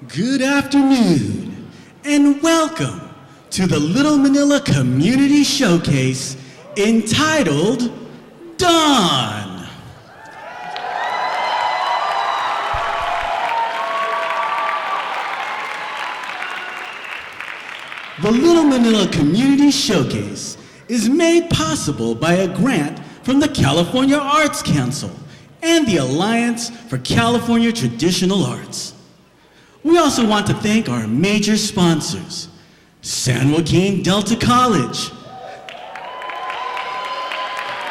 Good afternoon, and welcome to the Little Manila Community Showcase entitled Dawn. The Little Manila Community Showcase is made possible by a grant from the California Arts Council and the Alliance for California Traditional Arts. We also want to thank our major sponsors, San Joaquin Delta College,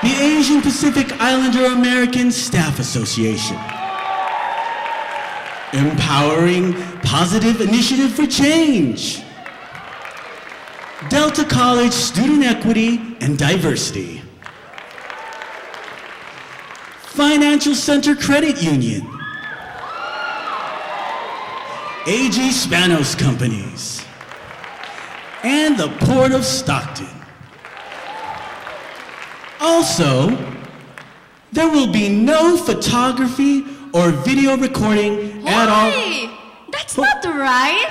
the Asian Pacific Islander American Staff Association, Empowering Positive Initiative for Change, Delta College Student Equity and Diversity, Financial Center Credit Union, AG Spanos Companies, and the Port of Stockton. Also, there will be no photography or video recording at all. Hey, that's not right.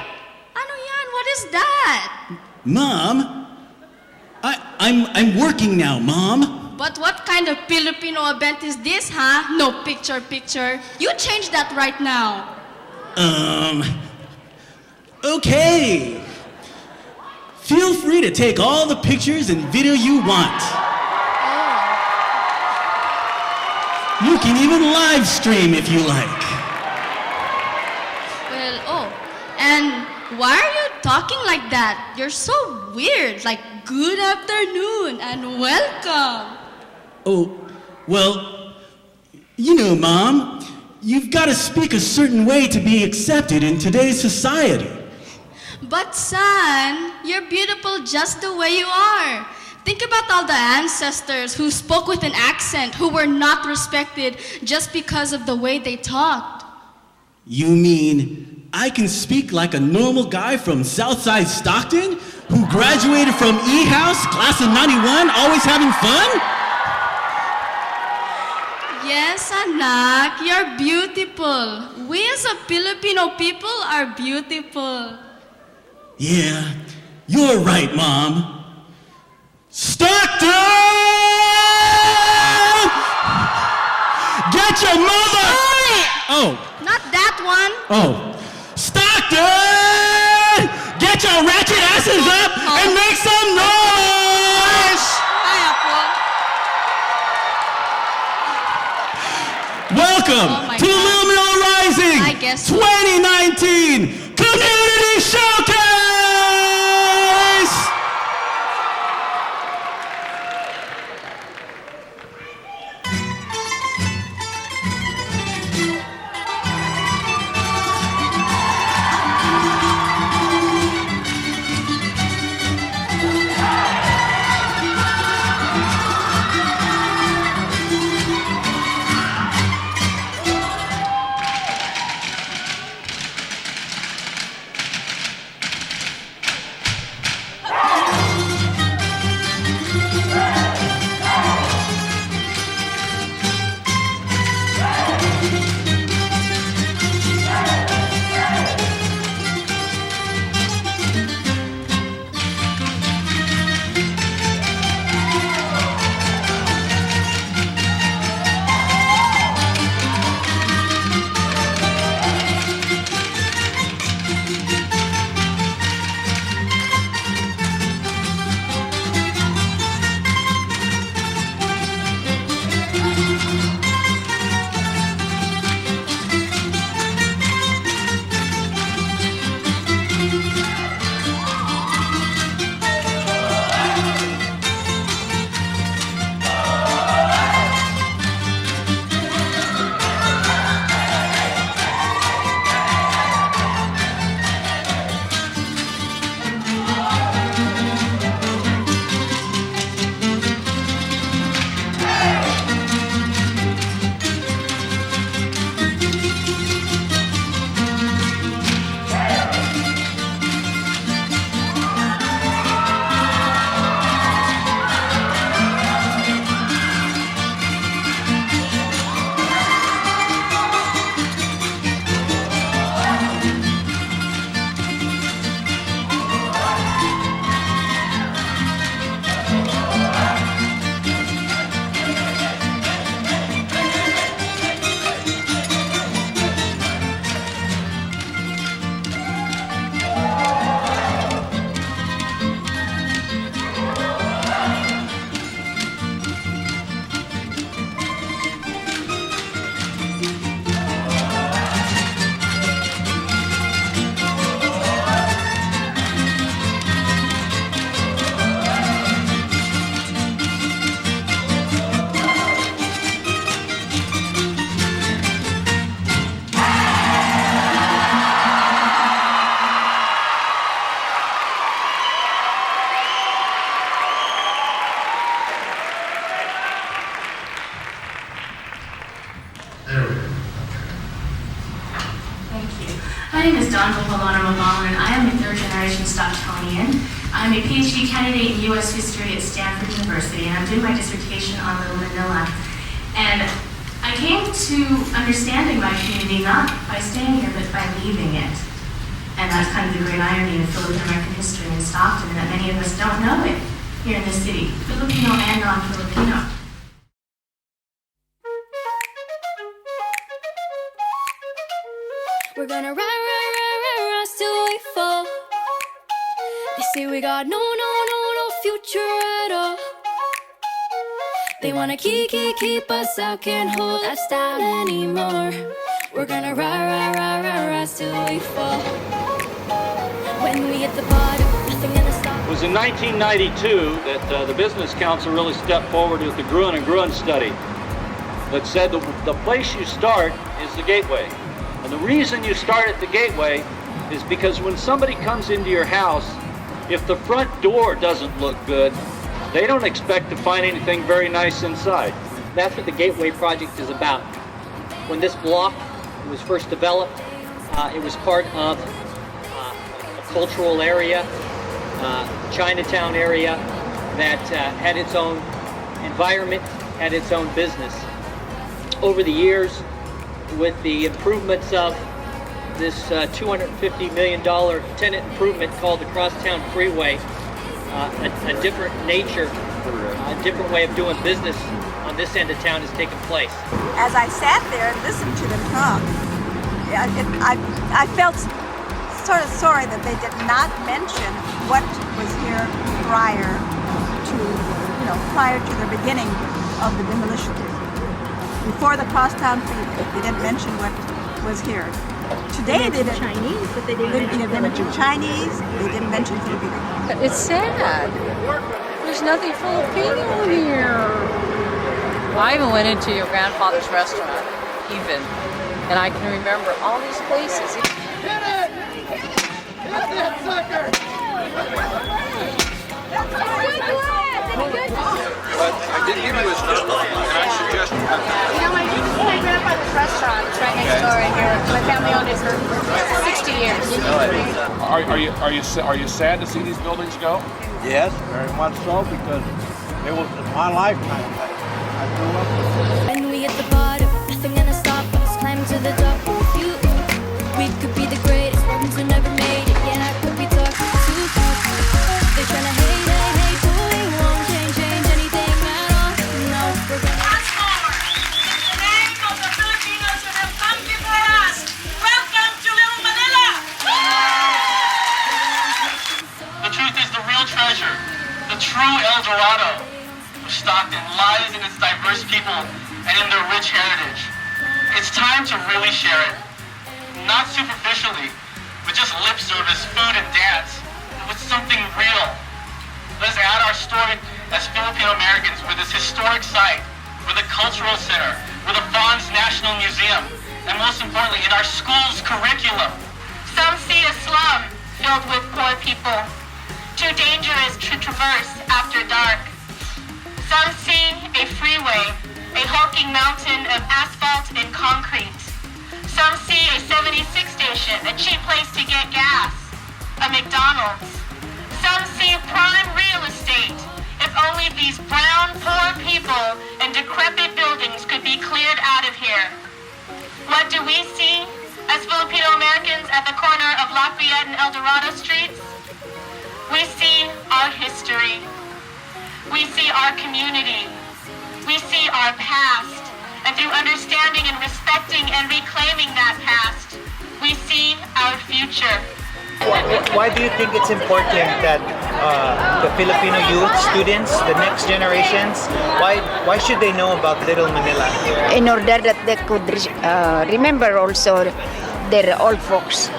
Ano yan? What is that? Mom, I'm working now, Mom. But what kind of Filipino event is this, huh? No picture. You change that right now. Okay. Feel free to take all the pictures and video you want. You can even live stream if you like. Well, and why are you talking like that? You're so weird, like good afternoon and welcome. Oh, well, you know, Mom, you've got to speak a certain way to be accepted in today's society. But son, you're beautiful just the way you are. Think about all the ancestors who spoke with an accent, who were not respected just because of the way they talked. You mean I can speak like a normal guy from Southside Stockton who graduated from E-House, class of 91, always having fun? Yes, anak, you're beautiful. We as a Filipino people are beautiful. Yeah, you're right, Mom. Stockton! Get your mother! Oh. Not that one. Oh. Stockton! Get your ratchet asses up and make some noise! Welcome to Little Manila Rising 2019 Community Showcase! John Bohulano Mabalon, and I am a third-generation Stocktonian. I'm a PhD candidate in U.S. history at Stanford University, and I'm doing my dissertation on Little Manila. And I came to understanding my community not by staying here, but by leaving it. And that's kind of the great irony of Filipino-American history in Stockton, and that many of us don't know it here in this city, Filipino and non-Filipino. We're gonna rise till we fall. They say we got no future at all. They wanna keep us out, can't hold us down anymore. We're gonna rise till we fall. When we hit the bottom, nothing gonna stop. It was in 1992 that the Business Council really stepped forward with the Gruen and Gruen study that said the place you start is the gateway. And the reason you start at the gateway is because when somebody comes into your house, if the front door doesn't look good, they don't expect to find anything very nice inside. That's what the Gateway Project is about. When this block was first developed, it was part of a cultural area, Chinatown area, that had its own environment, had its own business. Over the years, with the improvements of this $250 million tenant improvement called the Crosstown Freeway, a different nature, a different way of doing business on this end of town has taken place. As I sat there and listened to them talk, I felt sort of sorry that they did not mention what was here prior to the beginning of the demolition. Before the Crosstown Freeway, they didn't mention what was here. Today they didn't. Chinese, but they didn't mention Chinese. They didn't mention Filipino. It's sad. There's nothing Filipino here. I even went into your grandfather's restaurant, and I can remember all these places. Get it! Get that sucker! But I didn't give you his number, and I suggest you have that. My grandfather's restaurant is right next door in here. My family owned it for 60 years. Are you sad to see these buildings go? Yes, very much so, because it was in my lifetime that I grew up with. When we hit the bottom, nothing gonna stop us. Climb to the top with you. We could be the greatest ones who never made it. Yeah, I could be talking too fast. They're trying to hate, but we won't change anything at all. No, we're gonna. Treasure, the true El Dorado of Stockton lies in its diverse people and in their rich heritage. It's time to really share it, not superficially, with just lip service, food, and dance, but with something real. Let's add our story as Filipino Americans with this historic site, with a cultural center, with a Bonds National Museum, and most importantly, in our school's curriculum. Some see a slum filled with poor people, too dangerous to traverse after dark. Some see a freeway, a hulking mountain of asphalt and concrete. Some see a 76 station, a cheap place to get gas, a McDonald's. Some see prime real estate. If only these brown, poor people and decrepit buildings could be cleared out of here. What do we see as Filipino Americans at the corner of Lafayette and El Dorado Streets? We see our history. We see our community. We see our past. And through understanding and respecting and reclaiming that past, we see our future. Why do you think it's important that the Filipino youth, students, the next generations, why should they know about Little Manila? In order that they could remember also their old folks.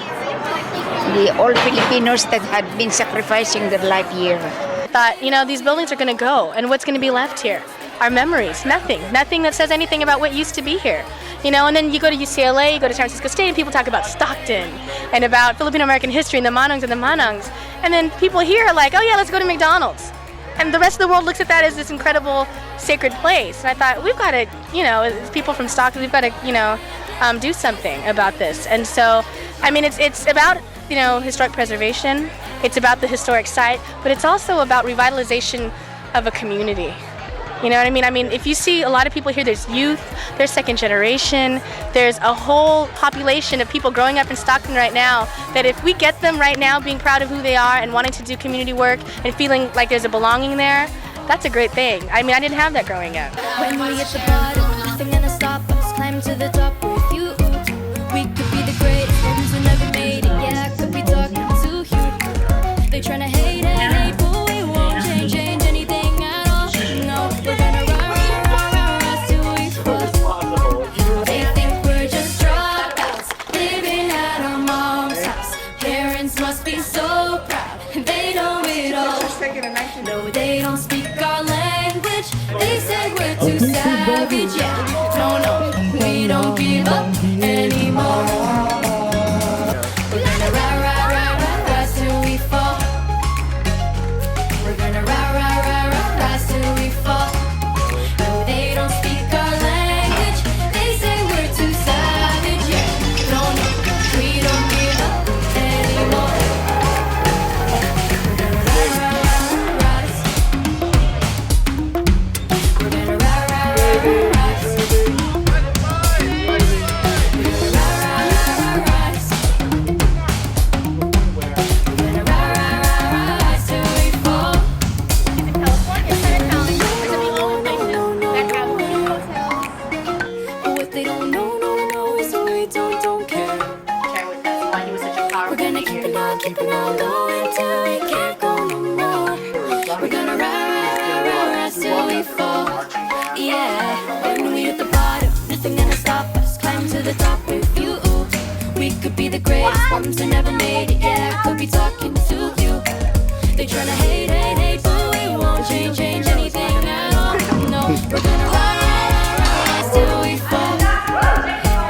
The old Filipinos that had been sacrificing their life here. Thought, these buildings are going to go, and what's going to be left here? Our memories, nothing that says anything about what used to be here. And then you go to UCLA, you go to San Francisco State, and people talk about Stockton and about Filipino American history and the Manongs, and then people here are like, oh yeah, let's go to McDonald's. And the rest of the world looks at that as this incredible sacred place. And I thought, we've got to, as people from Stockton, we've got to, do something about this. And so I mean, it's about, you know, historic preservation. It's about the historic site, but it's also about revitalization of a community. You know what I mean? I mean, if you see a lot of people here, there's youth, there's second generation, there's a whole population of people growing up in Stockton right now that if we get them right now being proud of who they are and wanting to do community work and feeling like there's a belonging there, that's a great thing. I mean, I didn't have that growing up. When we hit the bottom, nothing gonna stop us. Climb to the top with you. We could be the greatest ones who never made it. Yeah, I could be talking to you. They tryna hate, but we won't change anything at all. No, we're gonna rise till we fall. They think we're just dropouts, living at our mom's house. Parents must be so proud, they know it all. No, they don't speak our language. They said we're too savage. Yeah, no, we don't give up anymore. We're gonna rise till we fall. We're gonna rise till we fall. No, they don't speak our language. They say we're too savage. Yeah, no, we don't give up anymore. We're gonna rise. We're gonna rise. What they don't know is we don't care. We're gonna keep it on going till we can't go no more. We're gonna rise till we fall. Yeah, when we at the bottom, nothing gonna stop us. Climb to the top with you. We could be the greatest ones who never made it. Yeah, I could be talking to you. They tryna hate, but we won't change anything at all. No, we're gonna rise till we fall.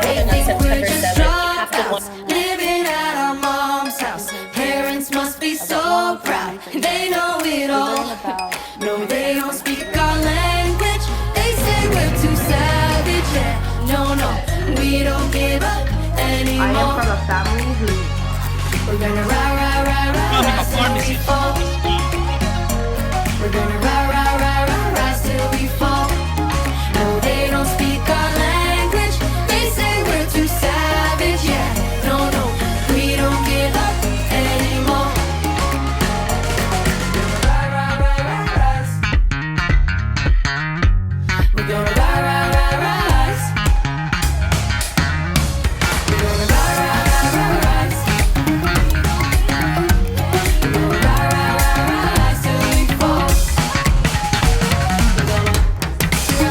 They think we're just dropouts, living at our mom's house. Parents must be so proud, they know it all. No, they don't speak our language. They say we're too savage. Yeah, no, we don't give up anymore. I am from a family who we're gonna rise till we fall. We're gonna rise till we fall. No, they don't speak our language. They say we're too savage. Yeah, no, we don't give up anymore. We're gonna rise. We're gonna rise. We're gonna rise till we fall. We're gonna rise till we fall. We're gonna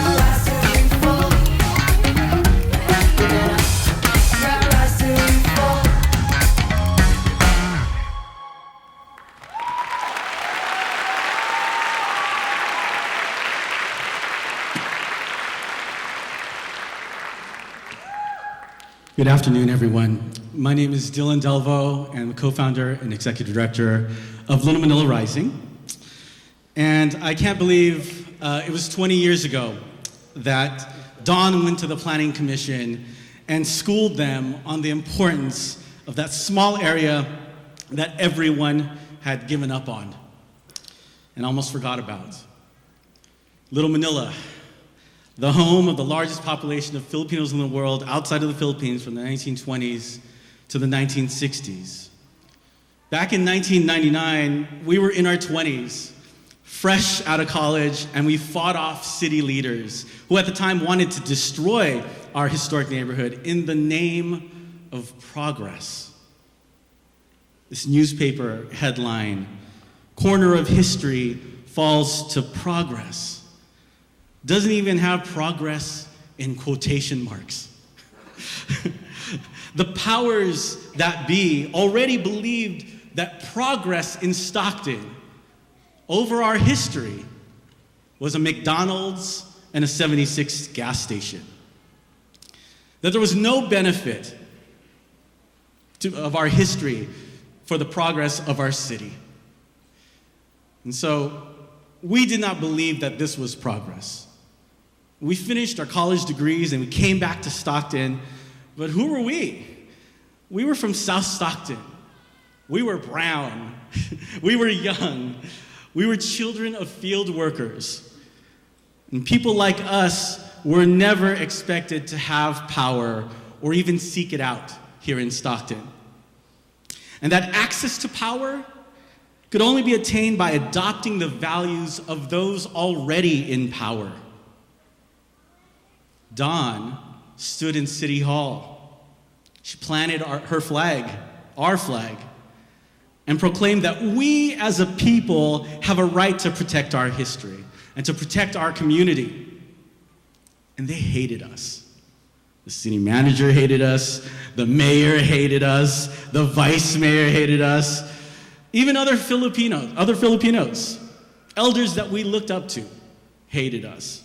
rise till we fall. Good afternoon, everyone. My name is Dillon Delvo, and I'm the co-founder and executive director of Little Manila Rising. And I can't believe it was 20 years ago that Dawn went to the Planning Commission and schooled them on the importance of that small area that everyone had given up on and almost forgot about. Little Manila, the home of the largest population of Filipinos in the world outside of the Philippines from the 1920s to the 1960s. Back in 1999, we were in our 20s, fresh out of college, and we fought off city leaders who at the time wanted to destroy our historic neighborhood in the name of progress. This newspaper headline, "Corner of History Falls to Progress," doesn't even have progress in quotation marks. The powers that be already believed that progress in Stockton over our history was a McDonald's and a 76 gas station. That there was no benefit of our history for the progress of our city. And so we did not believe that this was progress. We finished our college degrees and we came back to Stockton, but who were we? We were from South Stockton. We were brown. We were young. We were children of field workers. And people like us were never expected to have power or even seek it out here in Stockton. And that access to power could only be attained by adopting the values of those already in power. Dawn stood in City Hall. She planted her flag, our flag, and proclaimed that we as a people have a right to protect our history and to protect our community. And they hated us. The city manager hated us, the mayor hated us, the vice mayor hated us, even other Filipinos, elders that we looked up to, hated us.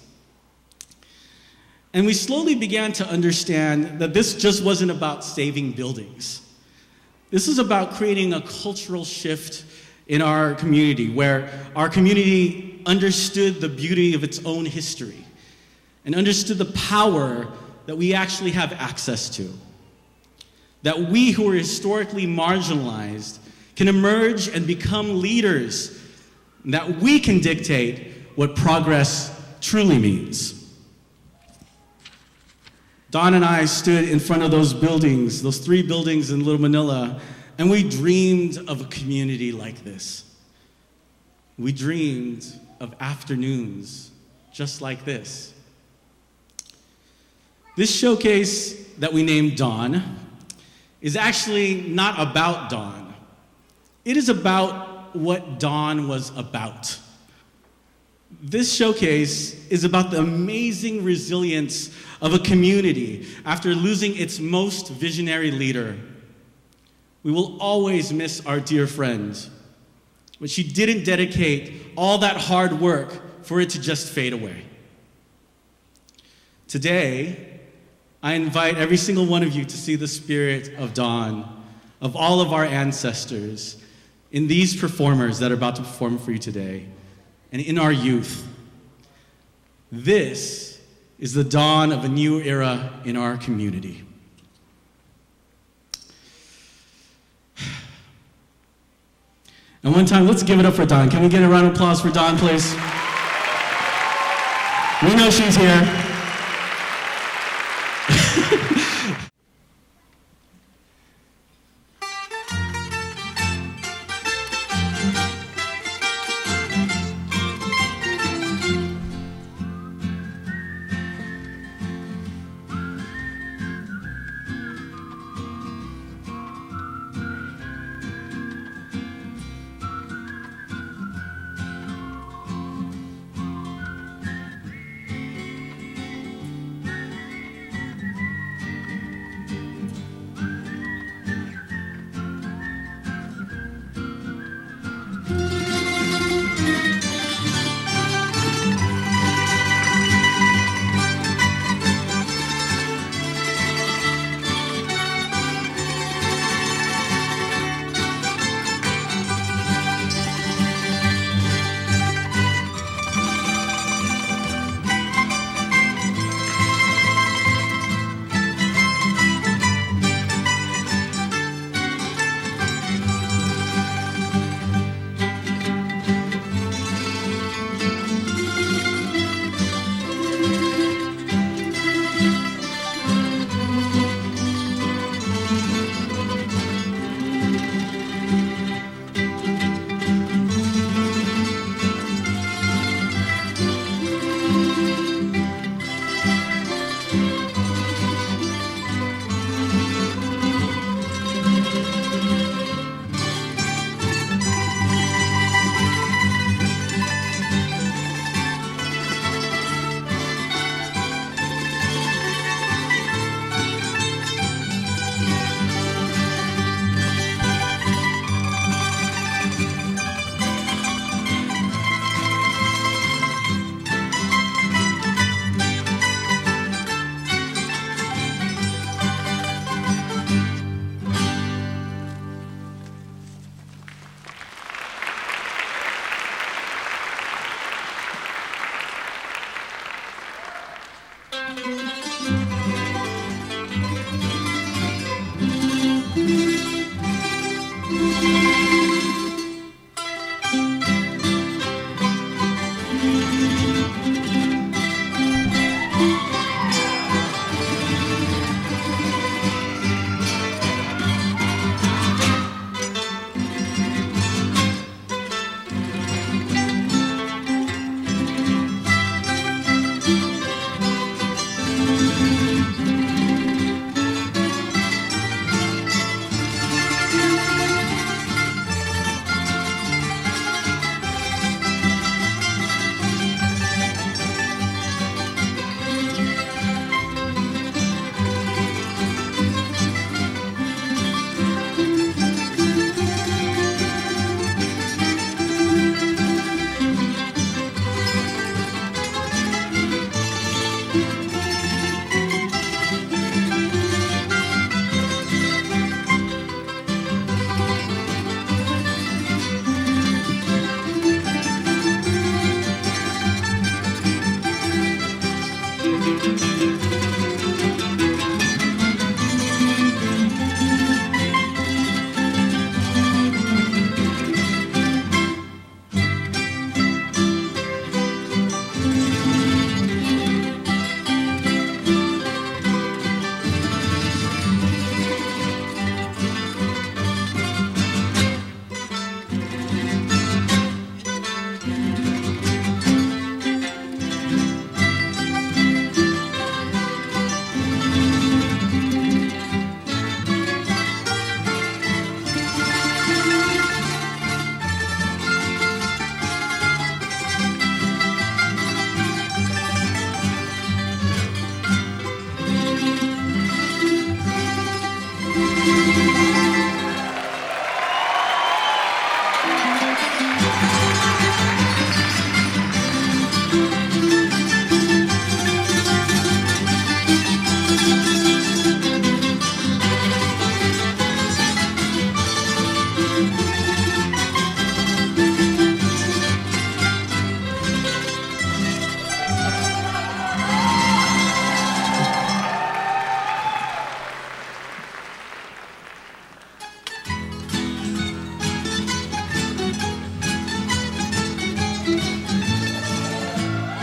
And we slowly began to understand that this just wasn't about saving buildings. This is about creating a cultural shift in our community, where our community understood the beauty of its own history and understood the power that we actually have access to. That we who are historically marginalized can emerge and become leaders, and that we can dictate what progress truly means. Don and I stood in front of those buildings, those 3 buildings in Little Manila, and we dreamed of a community like this. We dreamed of afternoons just like this. This showcase that we named Dawn is actually not about Dawn. It is about what Dawn was about. This showcase is about the amazing resilience of a community after losing its most visionary leader. We will always miss our dear friend, but she didn't dedicate all that hard work for it to just fade away. Today, I invite every single one of you to see the spirit of Dawn, of all of our ancestors, in these performers that are about to perform for you today, and in our youth. This is the dawn of a new era in our community. And one time, let's give it up for Dawn. Can we get a round of applause for Dawn, please? We know she's here.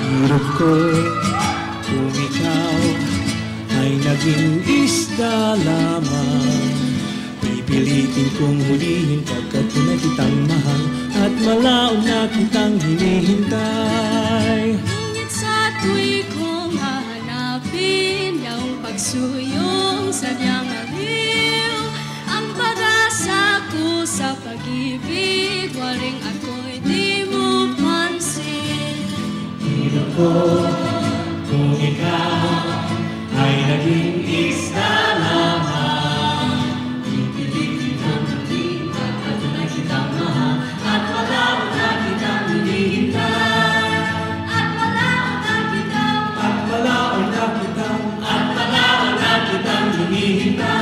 Hirap ko kung ikaw ay naging isda lamang. Pipilitin kong hulihin pagkat tunay kitang mahal at malaon na kitang hinihintay. Ngunit sa tuwi kong hahanapin yung pagsuyong sadyang aliw, ang pag-asa ko sa pag-ibig, waring ako'y di mo pansin. Hirap ko kung ikaw ay naging isda lamang. Pipilitin kong hulihin pagkat tunay kitang mahal at malaon na kitang hinihintay. At malaon na kitang hinihintay.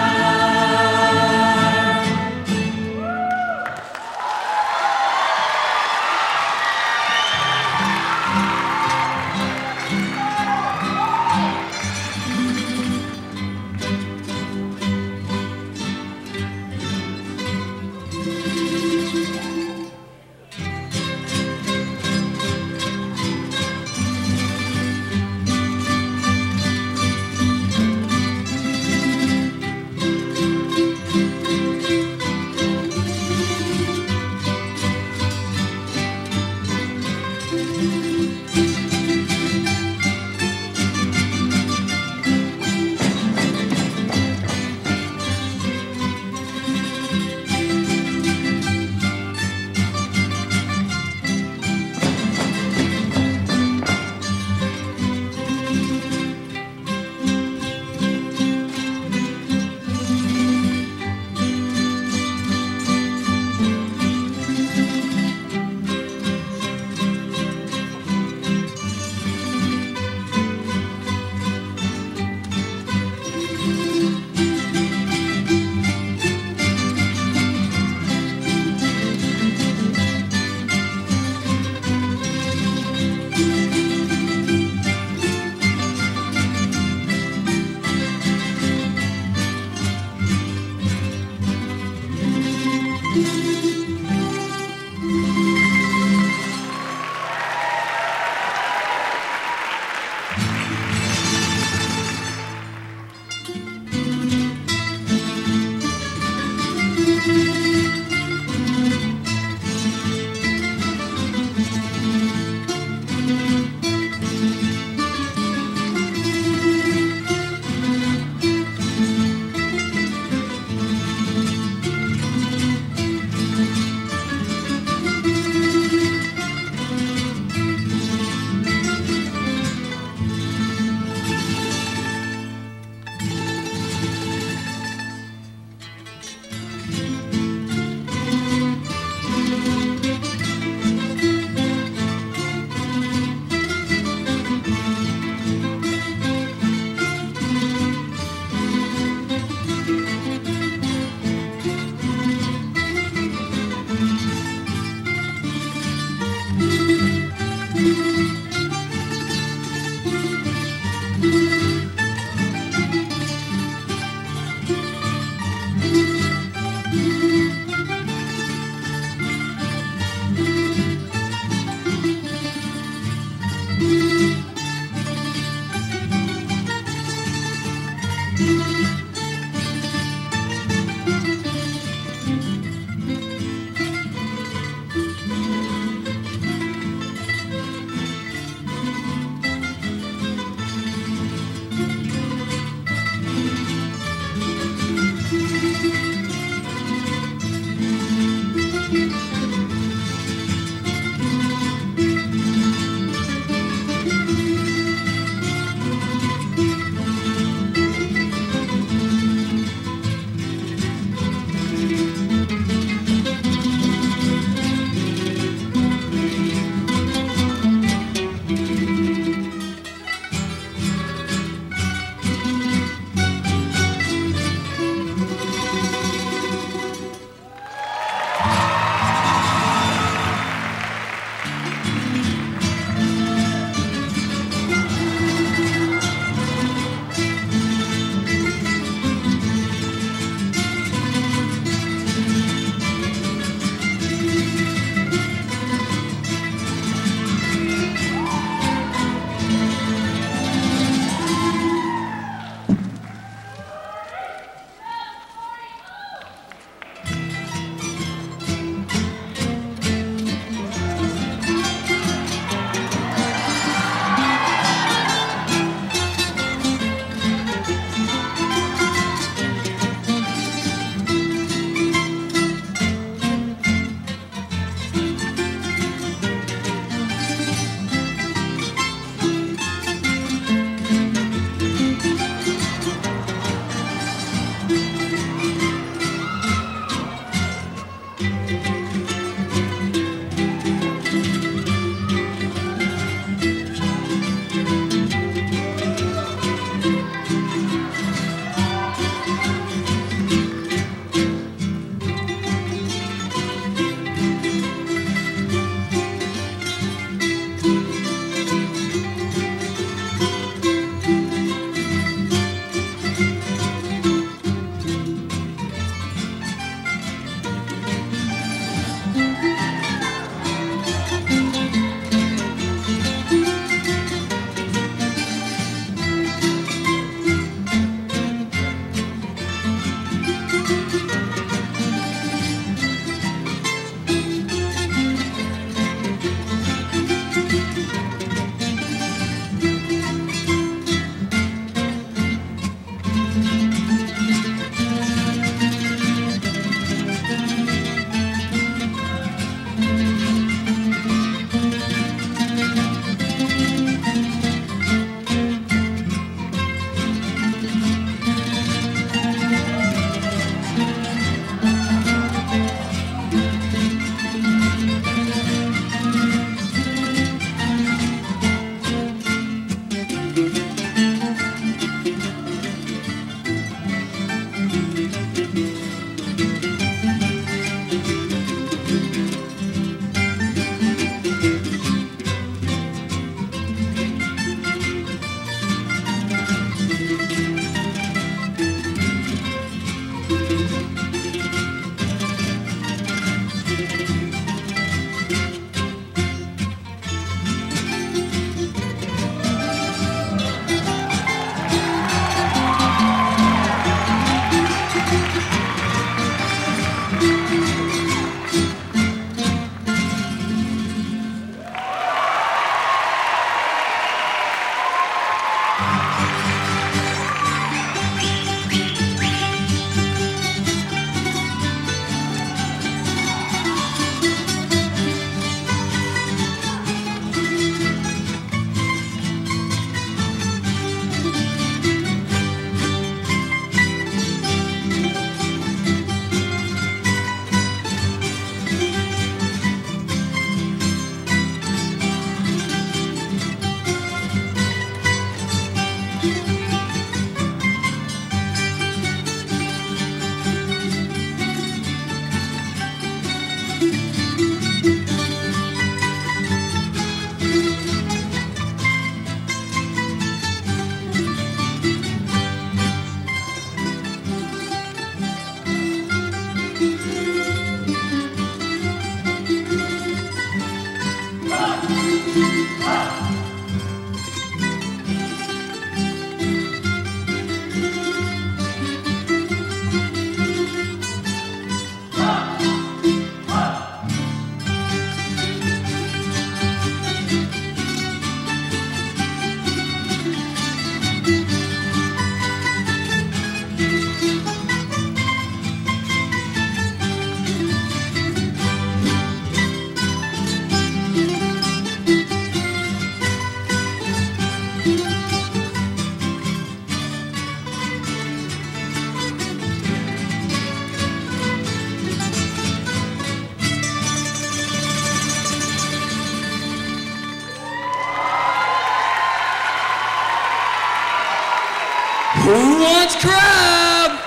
Who wants crab?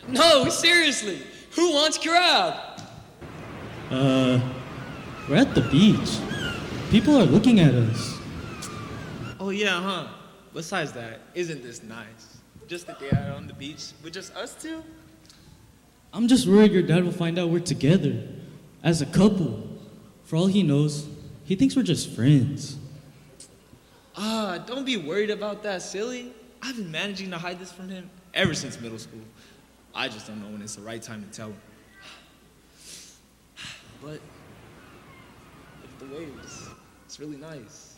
No, seriously, who wants crab? We're at the beach. People are looking at us. Oh yeah, huh? Besides that, isn't this nice? Just a day out on the beach with just us two? I'm just worried your dad will find out we're together, as a couple. For all he knows, he thinks we're just friends. Don't be worried about that, silly. I've been managing to hide this from him ever since middle school. I just don't know when it's the right time to tell him. But look at the waves. It's really nice.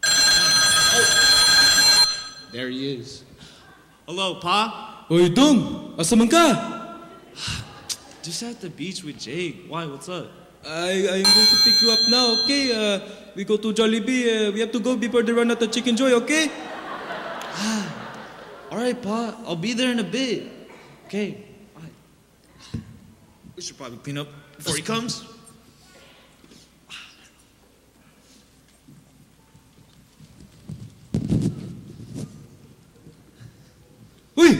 Oh, there he is. Hello, Pa. Oy, Dong! Asa man ka? just at the beach with Jake. Why? What's up? I'm going to pick you up now, okay? We go to Jollibee. We have to go before they run out of Chicken Joy, okay? All right, Pa. I'll be there in a bit. Okay. All right. We should probably clean up before he comes. Wait!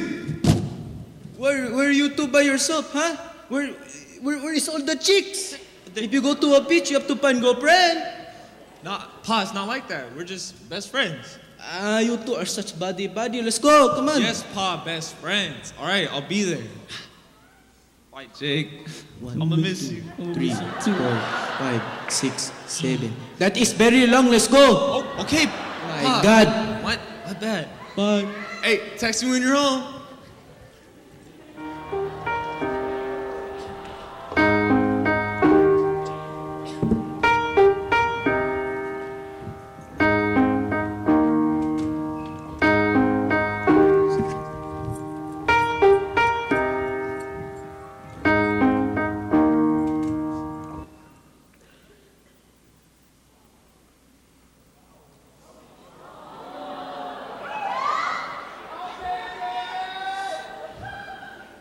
Where are you two by yourself, huh? Where is all the chicks? If you go to a beach, you have to find girlfriend. Nah, Pa, it's not like that. We're just best friends. You two are such buddy. Let's go, come on. Yes, Pa, best friends. All right, I'll be there. Bye, Jake. I'ma miss you. 3, 4, 5, 6, 7. That is very long. Let's go. Oh, okay. My Pa. God. What? My bad. Bye. Hey, text me when you're home.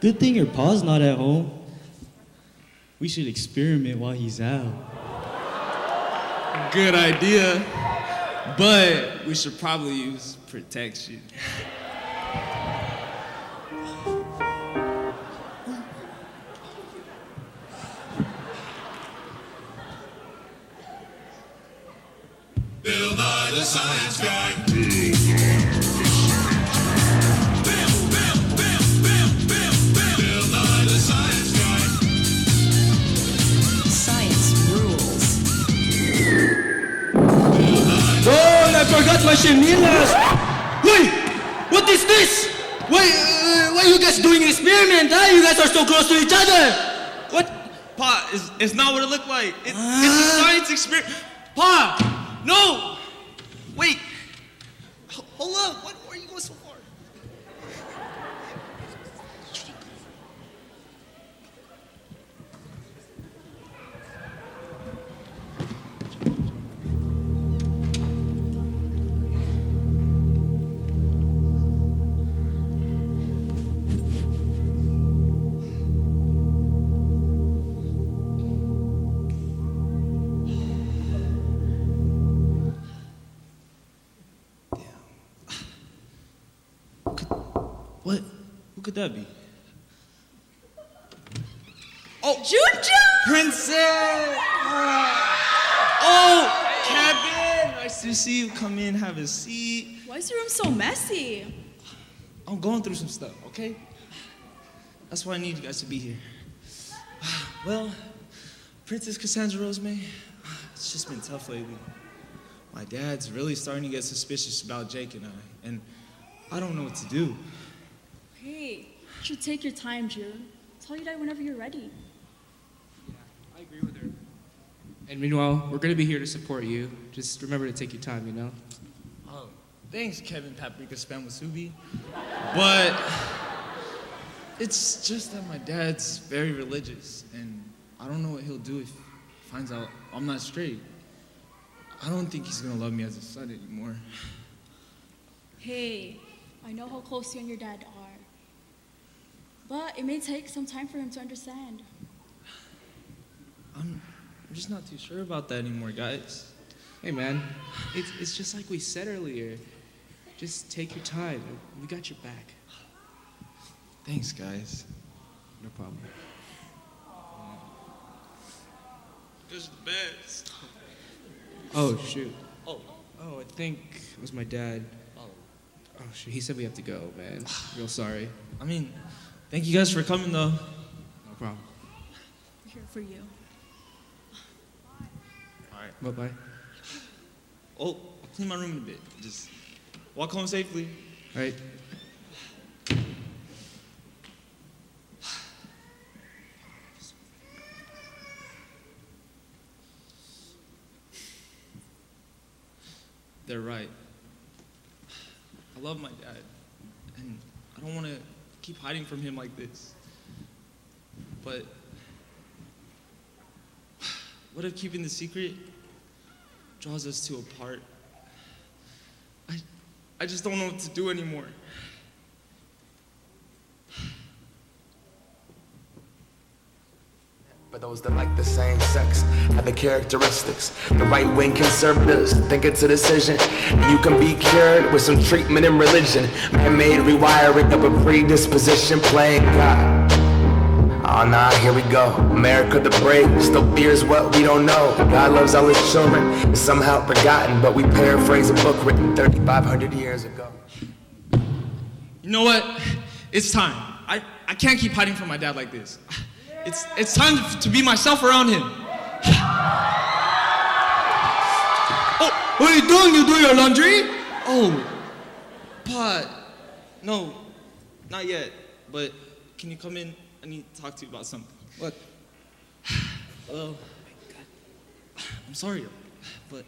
Good thing your pa's not at home. We should experiment while he's out. Good idea. But we should probably use protection. Bill Nye the Science Guy. Oh, I forgot my chinelas. Wait, what is this? Why are you guys doing an experiment, huh? You guys are so close to each other. What? Pa, it's not what it looked like. It's a science experiment. Pa, no. Wait. Hold up. Why are you going so far? What? Who could that be? Oh, Junjun! Princess! Oh, Kevin! Nice to see you. Come in, have a seat. Why is your room so messy? I'm going through some stuff, okay? That's why I need you guys to be here. Well, Princess Cassandra Rosemary, it's just been tough lately. My dad's really starting to get suspicious about Jake and I don't know what to do. Hey, you should take your time, June. Tell your dad whenever you're ready. I agree with her. And meanwhile, we're gonna be here to support you. Just remember to take your time, you know? Oh, thanks, Kevin Paprika Spam Wasubi. But it's just that my dad's very religious, and I don't know what he'll do if he finds out I'm not straight. I don't think he's gonna love me as a son anymore. Hey, I know how close you and your dad are. But it may take some time for him to understand. I'm just not too sure about that anymore, guys. Hey, man, it's just like we said earlier. Just take your time. We got your back. Thanks, guys. No problem. Just the best. Oh, shoot. Oh, I think it was my dad. Oh, shoot. He said we have to go, man. Real sorry. I mean, thank you guys for coming, though. No problem. We're here for you. All right. Bye-bye. Oh, I'll clean my room in a bit. Just walk home safely. All right. They're right. I love my dad, and I don't want to keep hiding from him like this. But what if keeping the secret draws us two apart? I just don't know what to do anymore. For those that like the same sex, have the characteristics. The right-wing conservatives think it's a decision. You can be cured with some treatment and religion. Man-made rewiring of a predisposition, playing God. Oh nah, here we go. America the brave still fears what we don't know. God loves all his children, it's somehow forgotten, but we paraphrase a book written 3,500 years ago. You know what? It's time. I can't keep hiding from my dad like this. It's time to be myself around him. Oh, what are you doing? You do your laundry? Oh, but no, not yet. But can you come in? I need to talk to you about something. What? Oh my God. I'm sorry, but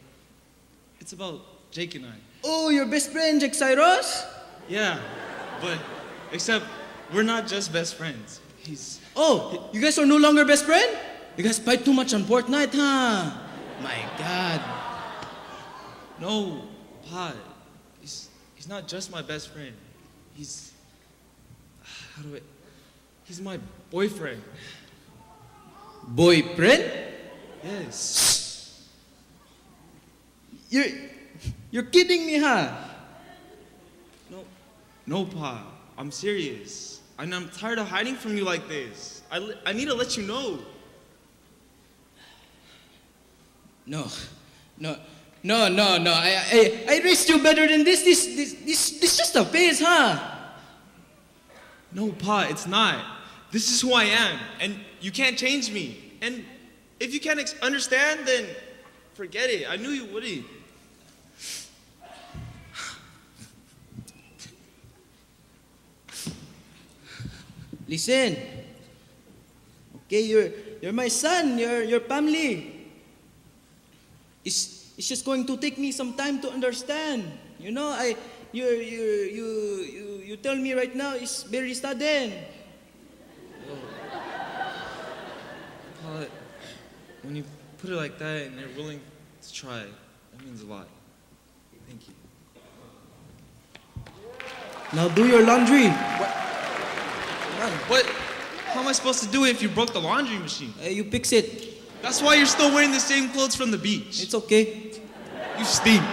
it's about Jake and I. Oh, your best friend, Jake Cyrus? Yeah, but except we're not just best friends. Oh, you guys are no longer best friend? You guys fight too much on Fortnite, huh? My God. No, Pa. He's not just my best friend. He's my boyfriend. Boyfriend? Yes. You're kidding me, huh? No, Pa. I'm serious. And I'm tired of hiding from you like this. I need to let you know. No. I raised you better than this. This just a phase, huh? No, Pa, it's not. This is who I am, and you can't change me. And if you can't understand, then forget it. I knew you wouldn't. Listen. Okay, you're my son. Your family. It's just going to take me some time to understand. You know, you tell me right now it's very sudden. But when you put it like that and you're willing to try, that means a lot. Thank you. Now do your laundry. What? How am I supposed to do it if you broke the laundry machine? You fix it. That's why you're still wearing the same clothes from the beach. It's okay. You stink.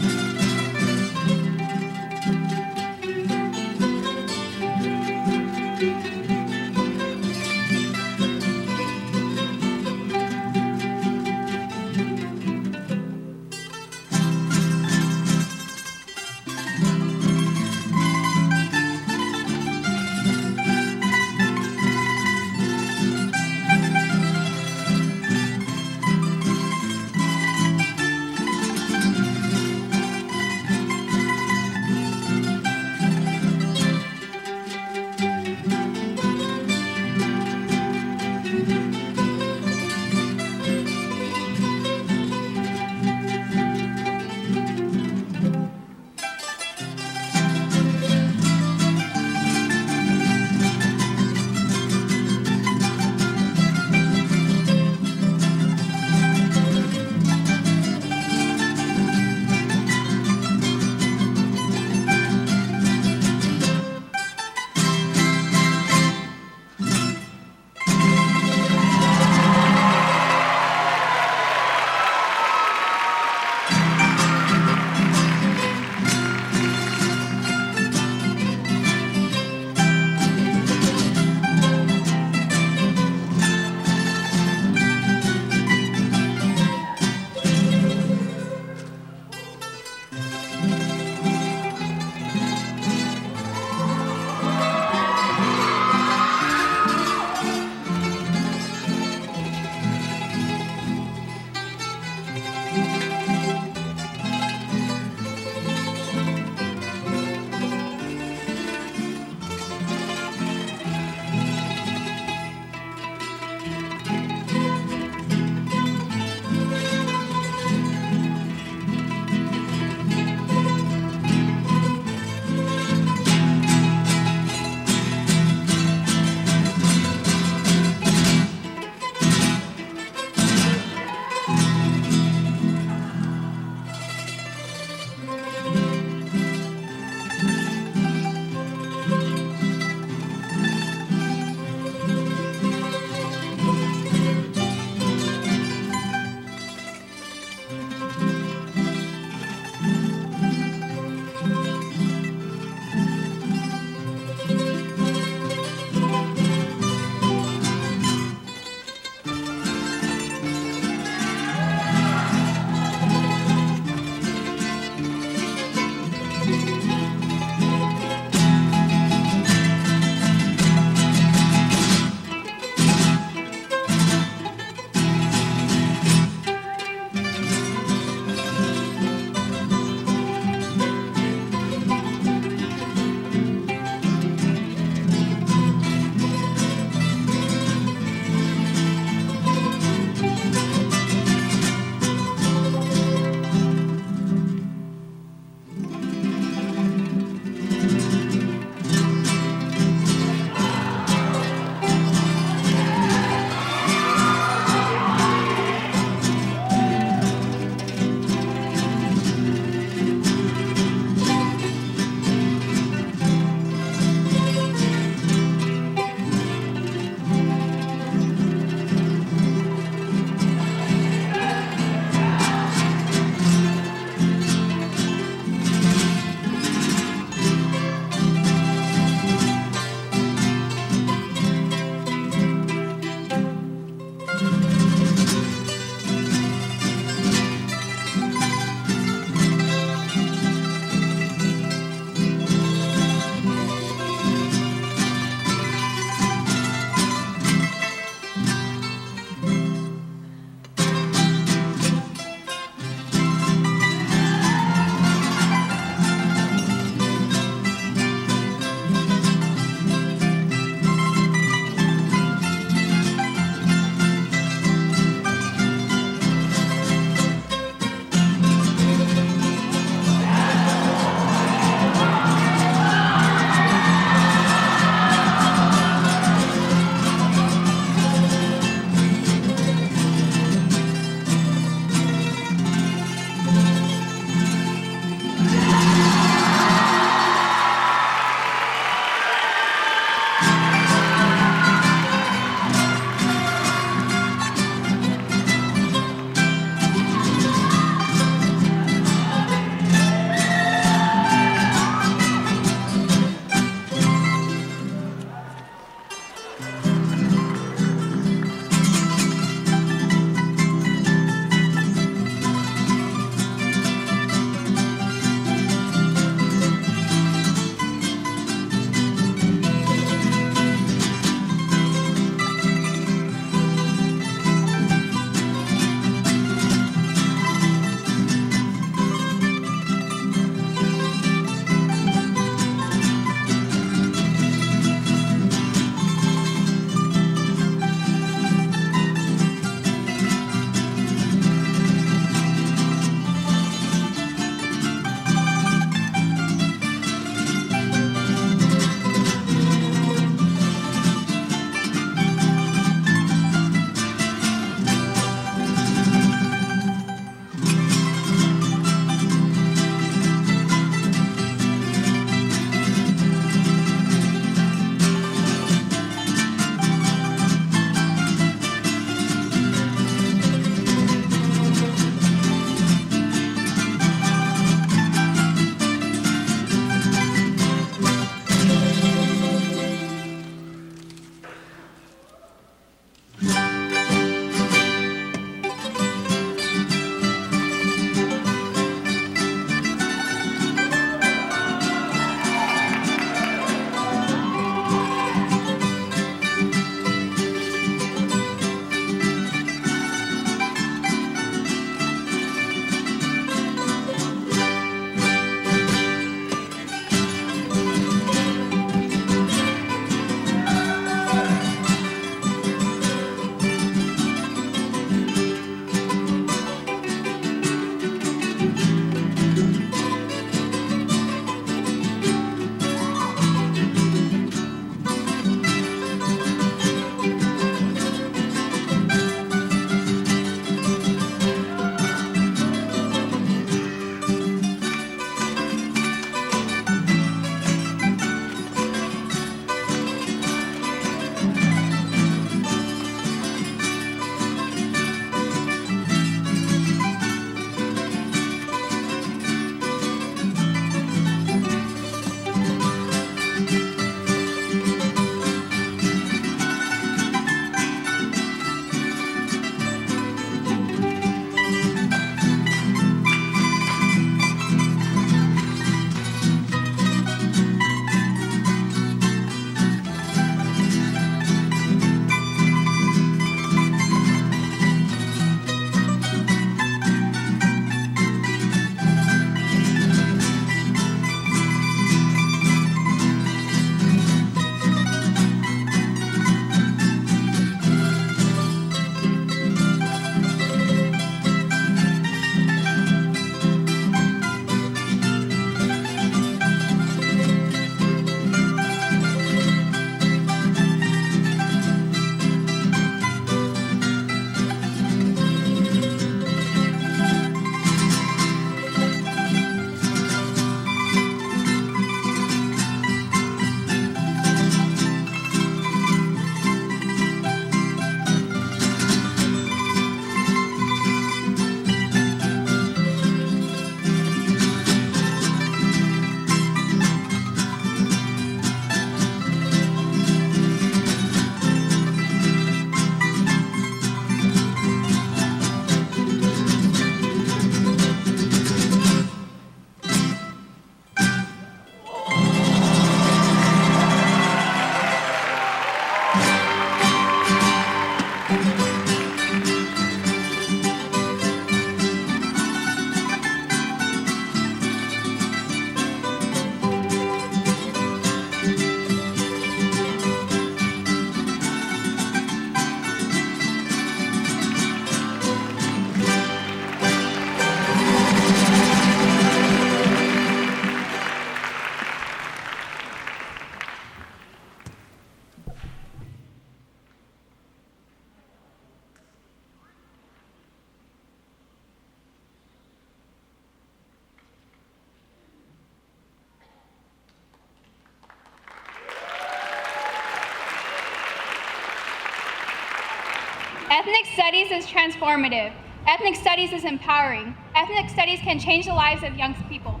Ethnic studies is transformative. Ethnic studies is empowering. Ethnic studies can change the lives of young people.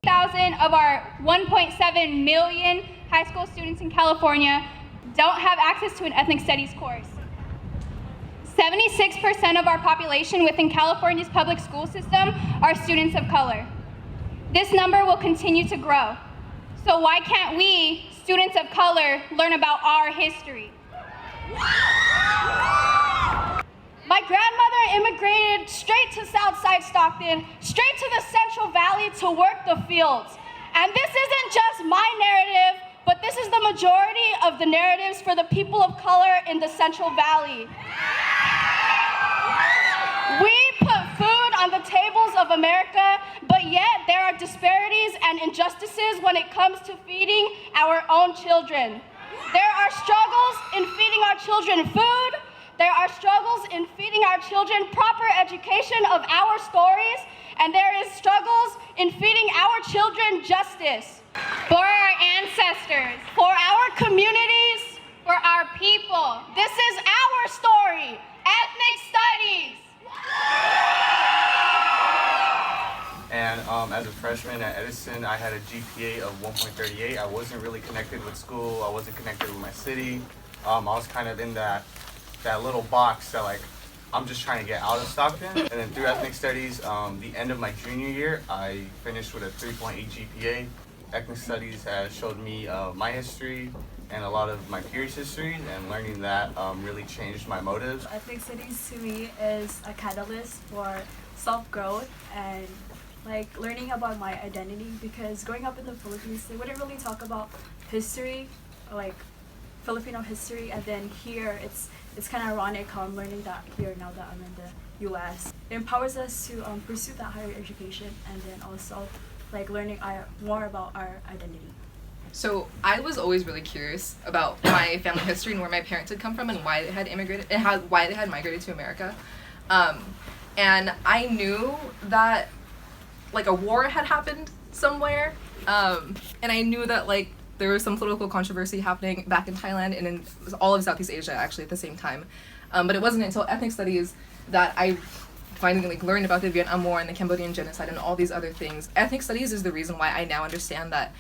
1,000 of our 1.7 million high school students in California don't have access to an ethnic studies course. 76% of our population within California's public school system are students of color. This number will continue to grow. So why can't we, students of color, learn about our history? My grandmother immigrated straight to Southside Stockton, straight to the Central Valley to work the fields. And this isn't just my narrative, but this is the majority of the narratives for the people of color in the Central Valley. We put food on the tables of America, but yet there are disparities and injustices when it comes to feeding our own children. There are struggles in feeding our children food. There are struggles in feeding our children proper education of our stories, and there is struggles in feeding our children justice. For our ancestors, for our communities, for our people. This is our story, ethnic studies. And as a freshman at Edison, I had a GPA of 1.38. I wasn't really connected with school. I wasn't connected with my city. I was kind of in that little box that like, I'm just trying to get out of Stockton. And then through ethnic studies, the end of my junior year, I finished with a 3.8 GPA. Ethnic studies has showed me my history and a lot of my peers' histories, and learning that really changed my motives. Ethnic studies to me is a catalyst for self-growth and like learning about my identity, because growing up in the Philippines, they wouldn't really talk about history, like Filipino history, and then here it's kind of ironic how I'm learning that here now that I'm in the US. It empowers us to pursue that higher education, and then also like learning more about our identity. So I was always really curious about my family history and where my parents had come from and why they had immigrated and why they had migrated to America. And I knew that like a war had happened somewhere, and I knew that like there was some political controversy happening back in Thailand and in all of Southeast Asia actually at the same time. But it wasn't until ethnic studies that I finally like learned about the Vietnam War and the Cambodian genocide and all these other things. Ethnic studies is the reason why I now understand that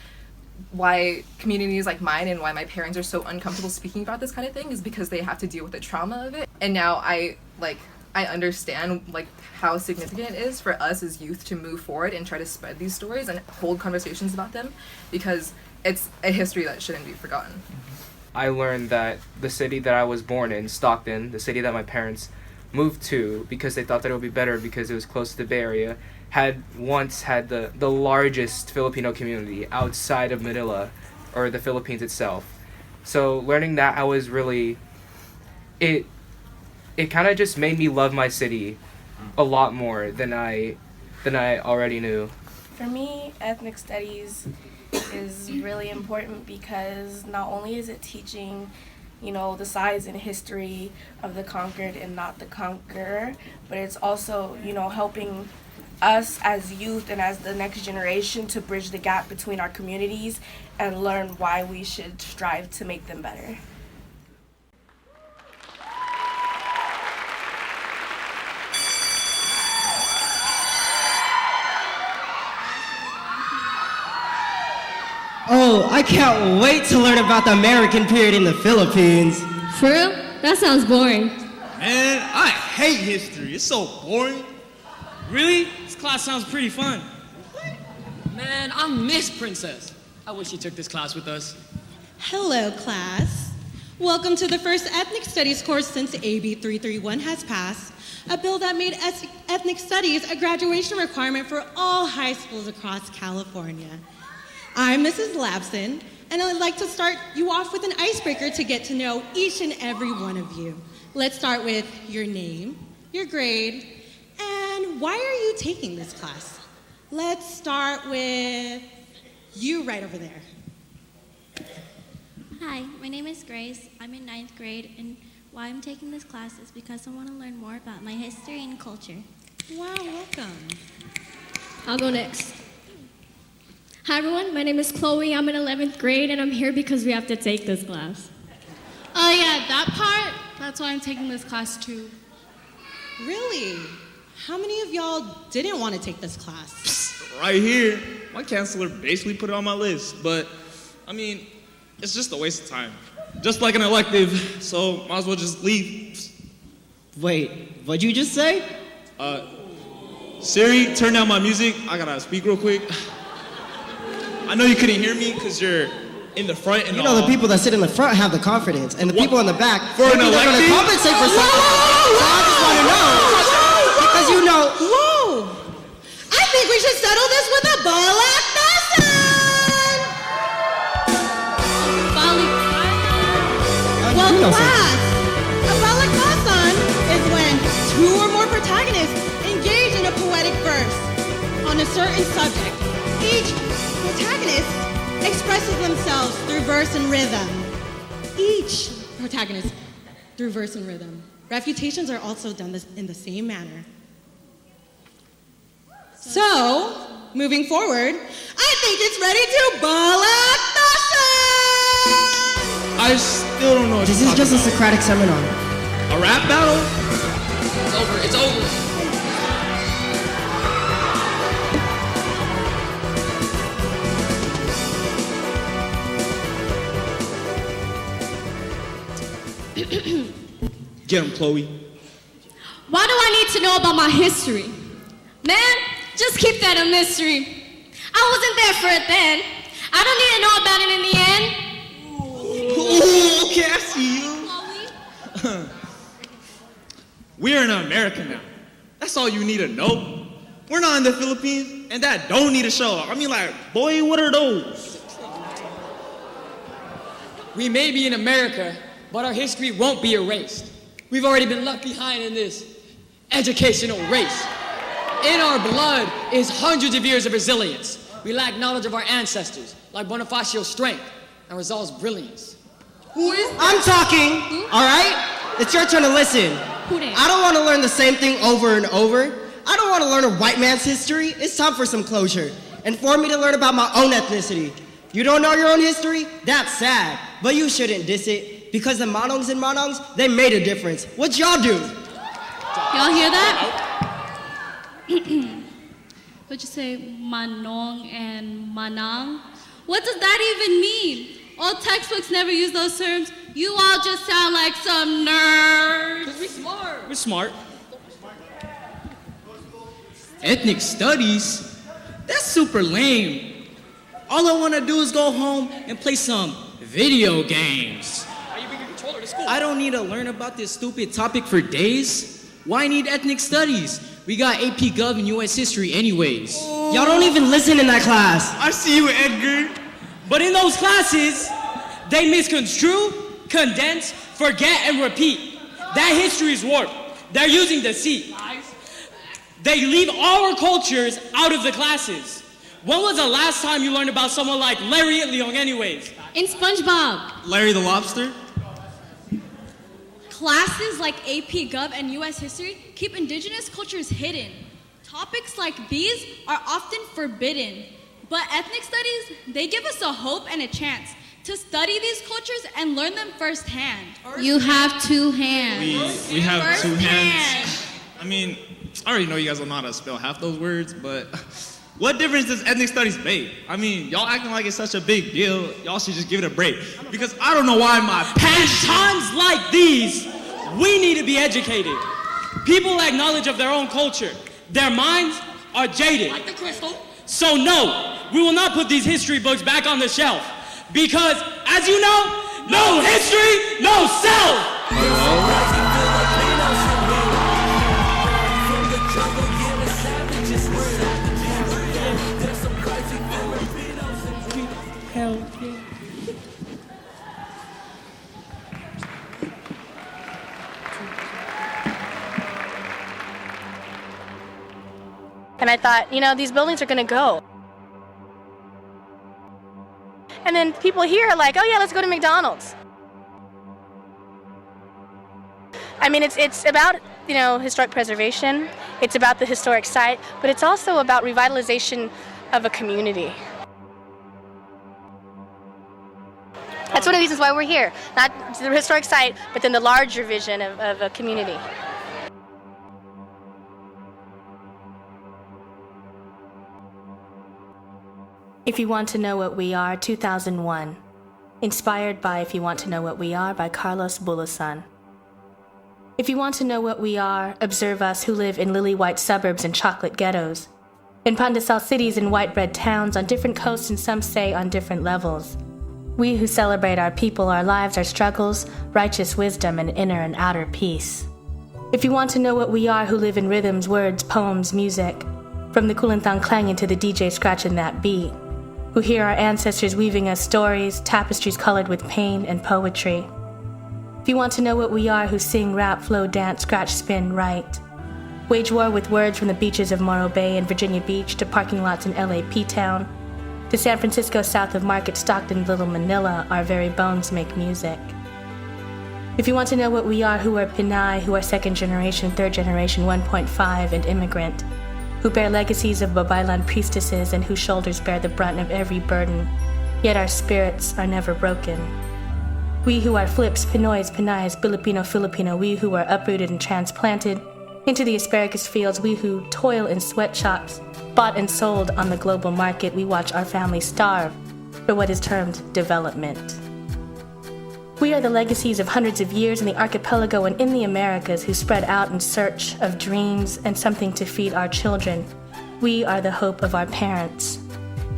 why communities like mine and why my parents are so uncomfortable speaking about this kind of thing is because they have to deal with the trauma of it. And now I understand like how significant it is for us as youth to move forward and try to spread these stories and hold conversations about them, because it's a history that shouldn't be forgotten. I learned that the city that I was born in, Stockton, the city that my parents moved to because they thought that it would be better because it was close to the Bay Area, had once had the largest Filipino community outside of Manila or the Philippines itself. So learning that, I was really, it kind of just made me love my city a lot more than I already knew. For me, ethnic studies is really important because not only is it teaching, you know, the size and history of the conquered and not the conqueror, but it's also, you know, helping us as youth and as the next generation to bridge the gap between our communities and learn why we should strive to make them better. Oh, I can't wait to learn about the American period in the Philippines. For real? That sounds boring. Man, I hate history. It's so boring. Really? This class sounds pretty fun. Man, I miss Princess. I wish she took this class with us. Hello, class. Welcome to the first Ethnic Studies course since AB 331 has passed, a bill that made ethnic studies a graduation requirement for all high schools across California. I'm Mrs. Lapson, and I'd like to start you off with an icebreaker to get to know each and every one of you. Let's start with your name, your grade, and why are you taking this class? Let's start with you right over there. Hi, my name is Grace. I'm in 9th grade, and why I'm taking this class is because I want to learn more about my history and culture. Wow, welcome. I'll go next. Hi everyone, my name is Chloe. I'm in 11th grade, and I'm here because we have to take this class. Oh yeah, that part, that's why I'm taking this class too. Really? How many of y'all didn't want to take this class? Right here. My counselor basically put it on my list, but I mean, it's just a waste of time. Just like an elective, so might as well just leave. Wait, what'd you just say? Siri, turn down my music. I gotta speak real quick. I know you couldn't hear me because you're in the front and You know, all. the people that sit in the front have the confidence, and the people in the back, For an maybe they're gonna elective? compensate for something. So I just want to know, because you know. Whoa! I think we should settle this with a Balak lesson! Well, you know class, a Balak lesson is when two or more protagonists engage in a poetic verse on a certain subject. Each protagonist expresses themselves through verse and rhythm. Each protagonist through verse and rhythm. Refutations are also done in the same manner. So, moving forward, I think it's ready to Balak lesson! I still don't know what This you're is just a talking Socratic seminar. about. A rap battle? It's over. It's over. Get him, Chloe. Why do I need to know about my history? Man, just keep that a mystery. I wasn't there for it then. I don't need to know about it in the end. Ooh, okay, I see you. We're in America now. That's all you need to know. We're not in the Philippines, and that don't need to show. I mean, like, boy, what are those? We may be in America, but our history won't be erased. We've already been left behind in this educational race. In our blood is hundreds of years of resilience. We lack knowledge of our ancestors, like Bonifacio's strength and Rizal's brilliance. Who is that? I'm talking, all right? It's your turn to listen. Who that? I don't want to learn the same thing over and over. I don't want to learn a white man's history. It's time for some closure. And for me to learn about my own ethnicity. You don't know your own history? That's sad. But you shouldn't diss it. Because the Manongs and Manongs, they made a difference. What y'all do? Y'all hear that? What'd you say, Manong and Manang? What does that even mean? All textbooks never use those terms. You all just sound like some nerds. We're smart. We're smart. Ethnic studies? That's super lame. All I want to do is go home and play some video games. How you bring your controller to school? I don't need to learn about this stupid topic for days. Why need ethnic studies? We got AP Gov and US History anyways. Y'all don't even listen in that class. I see you, Edgar. But in those classes, they misconstrue, condense, forget, and repeat. That history is warped. They're using deceit. They leave our cultures out of the classes. When was the last time you learned about someone like Larry Leong anyways? In SpongeBob. Larry the Lobster? Classes like AP Gov and US History keep indigenous cultures hidden. Topics like these are often forbidden. But ethnic studies, they give us a hope and a chance to study these cultures and learn them firsthand. You have two hands. We have two Firsthand. hands. I mean, I already know you guys don't know how to spell half those words, but what difference does ethnic studies make? I mean, y'all acting like it's such a big deal. Y'all should just give it a break. Because I don't know why my At passion... times like these, we need to be educated. People lack knowledge of their own culture. Their minds are jaded. Like the crystal. So no, we will not put these history books back on the shelf. Because, as you know, no history, no self. And I thought, you know, these buildings are going to go. And then people here are like, oh yeah, let's go to McDonald's. I mean, it's about, you know, historic preservation. It's about the historic site, but it's also about revitalization of a community. That's one of the reasons why we're here. Not the historic site, but then the larger vision of a community. If You Want to Know What We Are, 2001. Inspired by If You Want to Know What We Are by Carlos Bulasan. If you want to know what we are, observe us who live in lily-white suburbs and chocolate ghettos, in Pandesal cities and white-bread towns, on different coasts and some say on different levels. We who celebrate our people, our lives, our struggles, righteous wisdom, and inner and outer peace. If you want to know what we are who live in rhythms, words, poems, music, from the kulintang clanging to the DJ scratching that beat, who hear our ancestors weaving us stories, tapestries colored with pain and poetry. If you want to know what we are who sing, rap, flow, dance, scratch, spin, write, wage war with words from the beaches of Morro Bay and Virginia Beach to parking lots in LA P-Town, to San Francisco south of Market, Stockton, Little Manila, our very bones make music. If you want to know what we are who are Pinay, who are second generation, third generation, 1.5, and immigrant, who bear legacies of Babaylan priestesses and whose shoulders bear the brunt of every burden, yet our spirits are never broken. We who are Flips, Pinoys, Pinays, Filipino, we who are uprooted and transplanted into the asparagus fields, we who toil in sweatshops, bought and sold on the global market, we watch our families starve for what is termed development. We are the legacies of hundreds of years in the archipelago and in the Americas who spread out in search of dreams and something to feed our children. We are the hope of our parents,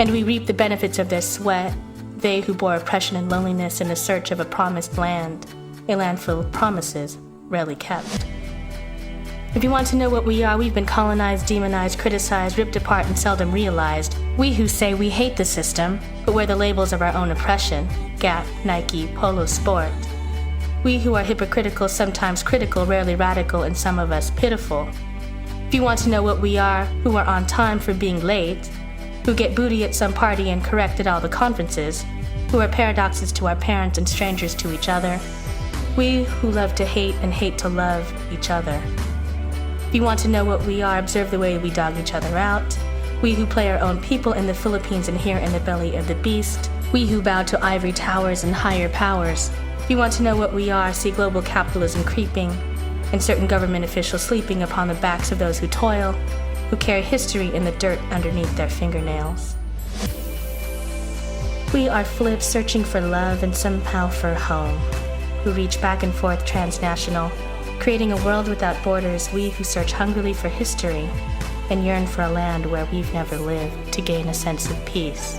and we reap the benefits of their sweat, they who bore oppression and loneliness in the search of a promised land, a land full of promises rarely kept. If you want to know what we are, we've been colonized, demonized, criticized, ripped apart, and seldom realized. We who say we hate the system, but wear the labels of our own oppression, Gap, Nike, Polo Sport. We who are hypocritical, sometimes critical, rarely radical, and some of us pitiful. If you want to know what we are, who are on time for being late, who get booty at some party and correct at all the conferences, who are paradoxes to our parents and strangers to each other. We who love to hate and hate to love each other. If you want to know what we are, observe the way we dog each other out. We who play our own people in the Philippines and here in the belly of the beast. We who bow to ivory towers and higher powers. If you want to know what we are, see global capitalism creeping, and certain government officials sleeping upon the backs of those who toil, who carry history in the dirt underneath their fingernails. We are Flips searching for love and somehow for home, who reach back and forth transnational, creating a world without borders, we who search hungrily for history and yearn for a land where we've never lived to gain a sense of peace.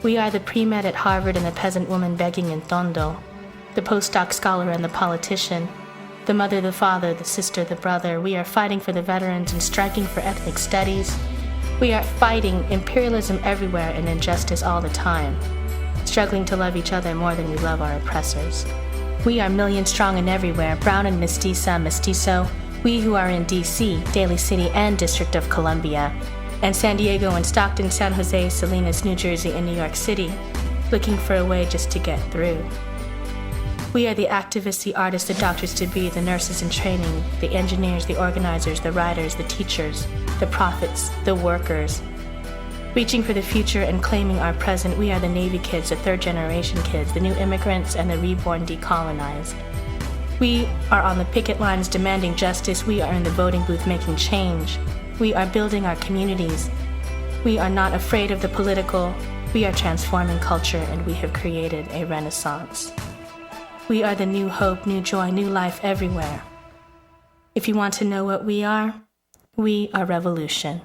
We are the pre-med at Harvard and the peasant woman begging in Tondo, the postdoc scholar and the politician, the mother, the father, the sister, the brother. We are fighting for the veterans and striking for ethnic studies. We are fighting imperialism everywhere and injustice all the time, struggling to love each other more than we love our oppressors. We are million strong and everywhere, brown and mestiza, mestizo. We who are in D.C., Daly City, and District of Columbia, and San Diego and Stockton, San Jose, Salinas, New Jersey, and New York City, looking for a way just to get through. We are the activists, the artists, the doctors-to-be, the nurses in training, the engineers, the organizers, the writers, the teachers, the prophets, the workers. Reaching for the future and claiming our present, we are the Navy kids, the third-generation kids, the new immigrants, and the reborn decolonized. We are on the picket lines demanding justice. We are in the voting booth making change. We are building our communities. We are not afraid of the political. We are transforming culture, and we have created a renaissance. We are the new hope, new joy, new life everywhere. If you want to know what we are revolution.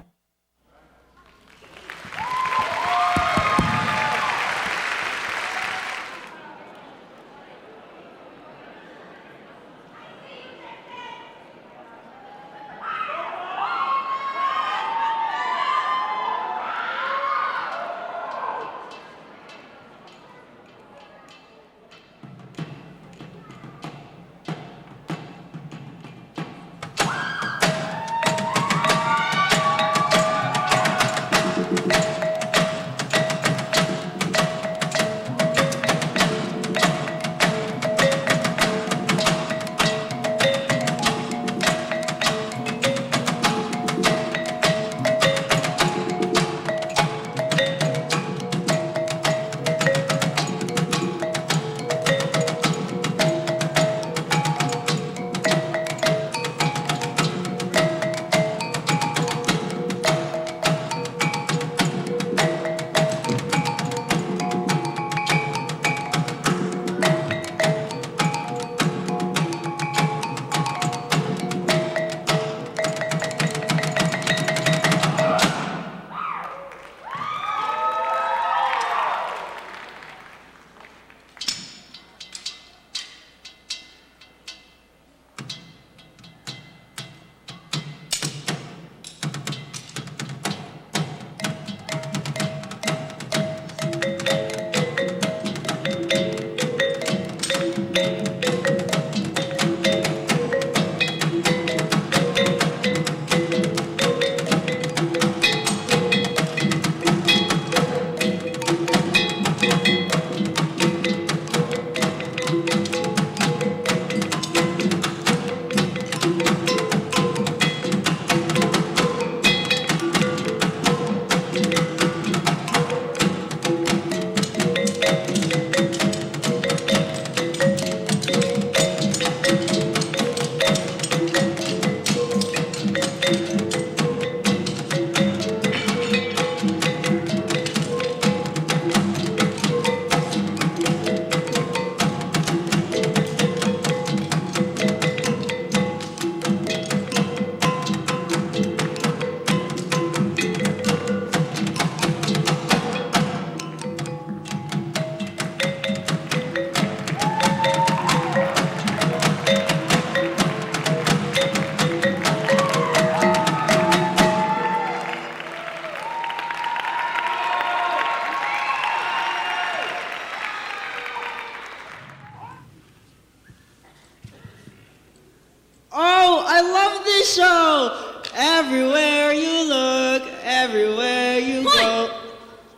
I love this show. Everywhere you look, everywhere you go.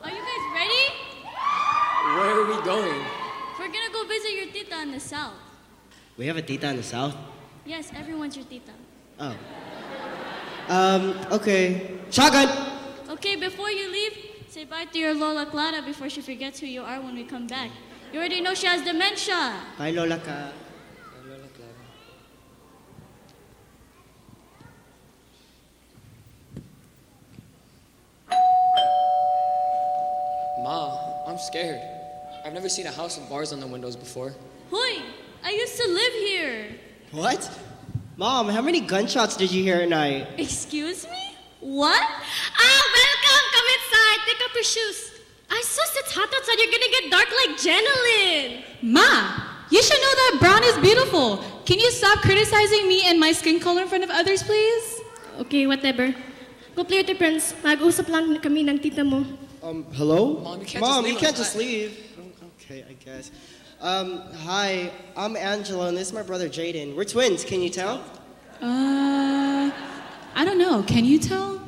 Are you guys ready? Where are we going? We're gonna go visit your tita in the south. We have a tita in the south? Yes, everyone's your tita. Oh. Okay. Shotgun! Okay, before you leave, say bye to your Lola Clara before she forgets who you are when we come back. You already know she has dementia. Bye, Lola Ka. Ma, I'm scared. I've never seen a house with bars on the windows before. Hoy, I used to live here. What? Mom, how many gunshots did you hear at night? Excuse me? What? Welcome. Come inside. Take off your shoes. I saw Tata said you're gonna get dark like Jenilyn. Ma, you should know that brown is beautiful. Can you stop criticizing me and my skin color in front of others, please? Okay, whatever. Go play with your friends. Mag-usap lang kami ng tita mo. Hello? Mom, you can't just leave. Okay, I guess. Hi, I'm Angela, and this is my brother Jaden. We're twins, can you tell? I don't know. Can you tell?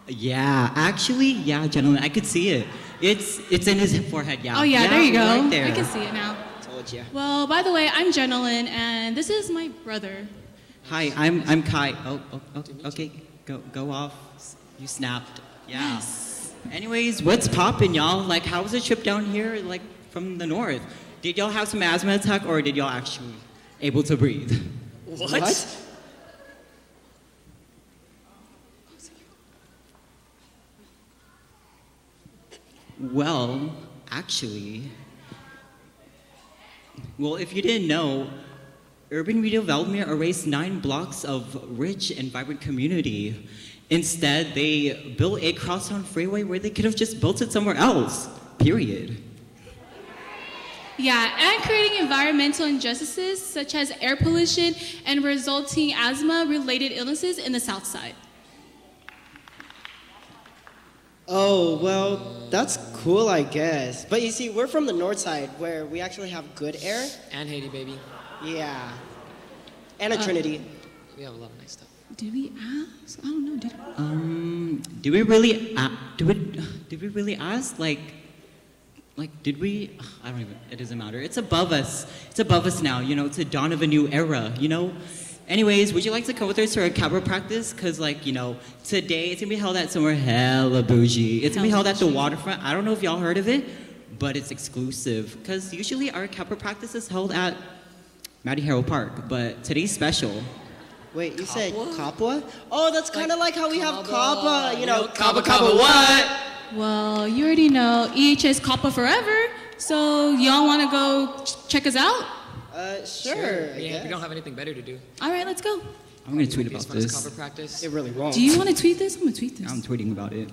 Yeah, actually, yeah, gentlemen, I could see it. It's in his forehead, yeah. Oh yeah, there you go. Right there. I can see it now. Told ya. Well, by the way, I'm Jenilyn, and this is my brother. Hi, I'm Kai. Oh, okay, go off. You snapped. Yeah. Yes. Anyways, what's poppin', y'all? Like, how was the trip down here, like, from the north? Did y'all have some asthma attack, or did y'all actually able to breathe? What? Well, actually, if you didn't know, urban redevelopment erased 9 blocks of rich and vibrant community. Instead, they built a crosstown freeway where they could have just built it somewhere else, period. Yeah, and creating environmental injustices such as air pollution and resulting asthma-related illnesses in the South Side. Oh, well, that's cool, I guess. But you see, we're from the north side, where we actually have good air. And Haiti, baby. Yeah. And a Trinity. We have a lot of nice stuff. Did we ask? I don't know. Did we? Did we really ask? Did we? I don't even. It doesn't matter. It's above us. It's above us now. You know, it's a dawn of a new era. You know. Anyways, would you like to come with us to our cabaret practice? Cause today it's gonna be held at somewhere hella bougie. It's gonna be held at the waterfront. I don't know if y'all heard of it, but it's exclusive. Cause usually our cabaret practice is held at Matty Harrell Park, but today's special. Wait, you said Kapwa? Oh, that's kind of like how we have Kappa. You know, Kappa what? Well, you already know EHS Kappa forever. So y'all want to go check us out? Sure. Yeah, we don't have anything better to do. All right, let's go. I'm gonna tweet about this. Cover practice. It really won't. Do you want to tweet this? I'm gonna tweet this. I'm tweeting about it.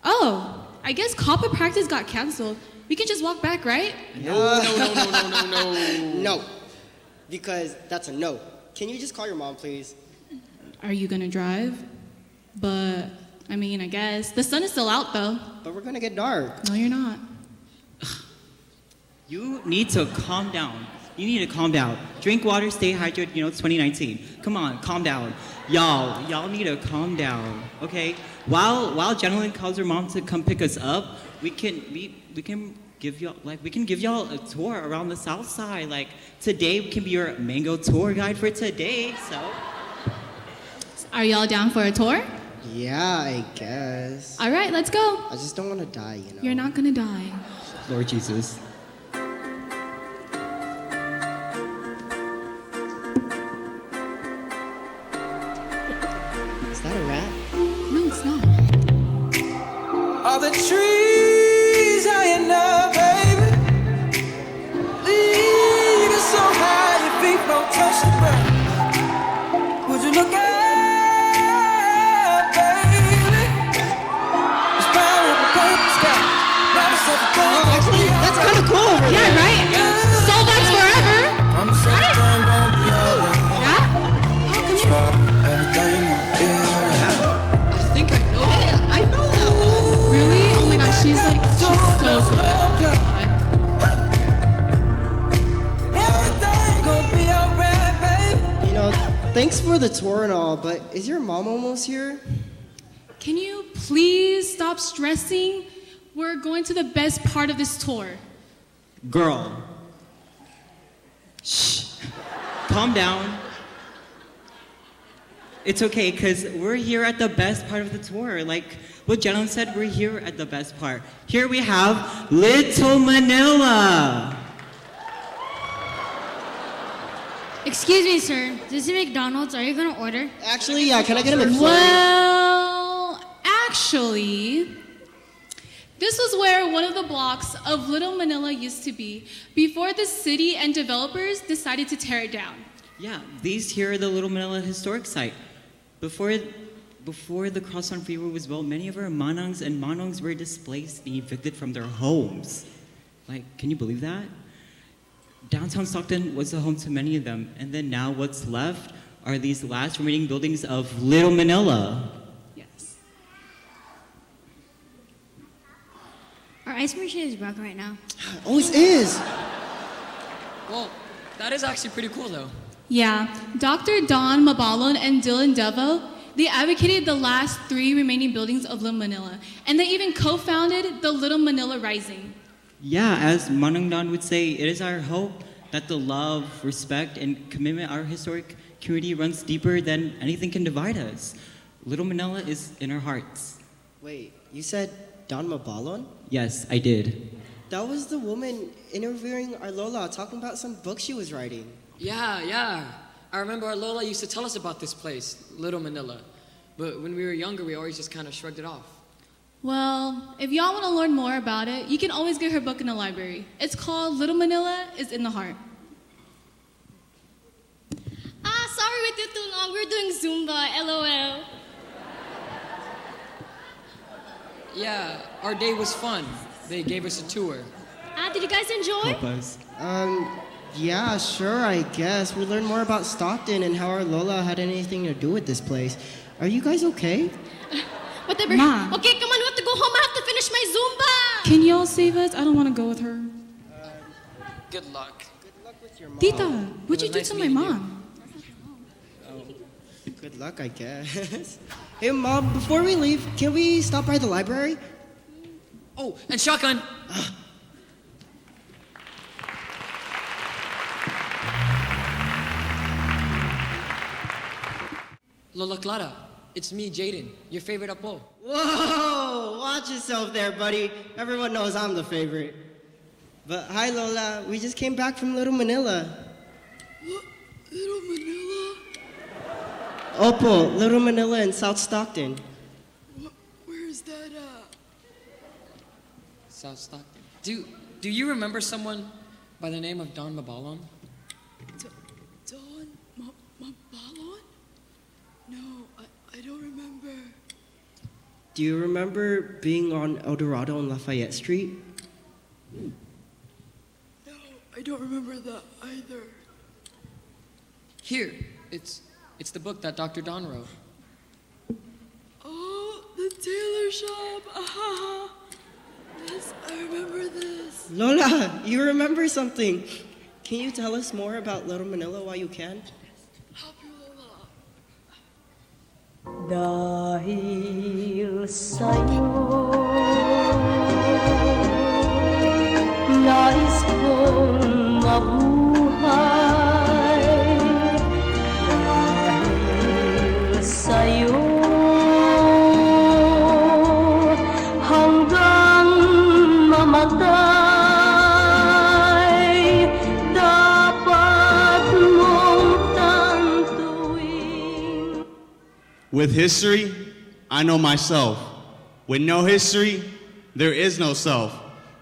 Oh, I guess Kappa practice got canceled. We can just walk back, right? No. No. Because that's a no. Can you just call your mom, please? Are you gonna drive? But, I mean, I guess. The sun is still out, though. But we're gonna get dark. No, you're not. You need to calm down. You need to calm down. Drink water, stay hydrated, it's 2019. Come on, calm down. Y'all need to calm down, okay? While Jenilyn calls her mom to come pick us up, we can give y'all a tour around the south side. Like today can be your mango tour guide for today, so. Are y'all down for a tour? Yeah, I guess. All right, let's go. I just don't want to die, You're not gonna die. Lord Jesus. Is that a rat? No, it's not. All the trees high enough, baby. Leaves so high your feet won't touch the ground. Would you look out, baby? It's brown with a purple sky. Actually, that's kind of cool over there. Yeah, right? Soul Vibes forever. I'm so done, won't be alone. Yeah? Everything will be alright. I think I know that. I know that one. Really? Oh my gosh, thanks for the tour and all, but is your mom almost here? Can you please stop stressing? We're going to the best part of this tour. Girl. Shh. Calm down. It's okay, because we're here at the best part of the tour. Like what Jalen said, we're here at the best part. Here we have Little Manila. Excuse me, sir. This is McDonald's. Are you gonna order? Actually, yeah. Can I get a McFlurry? Well, actually, this was where one of the blocks of Little Manila used to be before the city and developers decided to tear it down. Yeah, these here are the Little Manila Historic Site. Before the Crosstown Freeway was built, many of our manongs and manongs were displaced and evicted from their homes. Like, can you believe that? Downtown Stockton was the home to many of them, and then now what's left are these last remaining buildings of Little Manila. Yes. Our ice machine is broken right now. Always is. Well, that is actually pretty cool, though. Yeah, Dr. Don Mabalon and Dillon, they advocated the last 3 remaining buildings of Little Manila, and they even co-founded the Little Manila Rising. Yeah, as Manong Don would say, it is our hope that the love, respect, and commitment our historic community runs deeper than anything can divide us. Little Manila is in our hearts. Wait, you said Don Mabalon? Yes, I did. That was the woman interviewing our Lola, talking about some book she was writing. Yeah. I remember our Lola used to tell us about this place, Little Manila. But when we were younger, we always just kind of shrugged it off. Well, if y'all want to learn more about it, you can always get her book in the library. It's called Little Manila is in the Heart. Sorry we took too long. We're doing Zumba, LOL. Yeah, our day was fun. They gave us a tour. Did you guys enjoy? Help us. Yeah, sure, I guess. We learned more about Stockton and how our Lola had anything to do with this place. Are you guys okay? Whatever. Ma. Okay, come on, we have to go home. I have to finish my Zumba. Can y'all save us? I don't want to go with her. Good luck. Good luck with your mom. Tita, what'd It you was do nice to my meeting mom? Good luck, I guess. Hey, Mom, before we leave, can we stop by the library? Oh, and shotgun. Lola Clara, it's me, Jaden, your favorite apo. Whoa! Watch yourself there, buddy. Everyone knows I'm the favorite. But hi, Lola. We just came back from Little Manila. Little Manila? Opo, Little Manila in South Stockton. Where is that at? South Stockton. Do you remember someone by the name of Don Mabalon? Don Mabalon? No, I don't remember. Do you remember being on El Dorado and Lafayette Street? No, I don't remember that either. Here, it's the book that Dr. Don wrote. Oh, the tailor shop. Ah, yes, I remember this. Lola, you remember something. Can you tell us more about Little Manila while you can? Help you, Lola. Dahil sa'yo, nais kong mabuhay. Dahil sa'yo, hanggang mamatay, dapat mong tantuin. With history, I know myself. With no history, there is no self.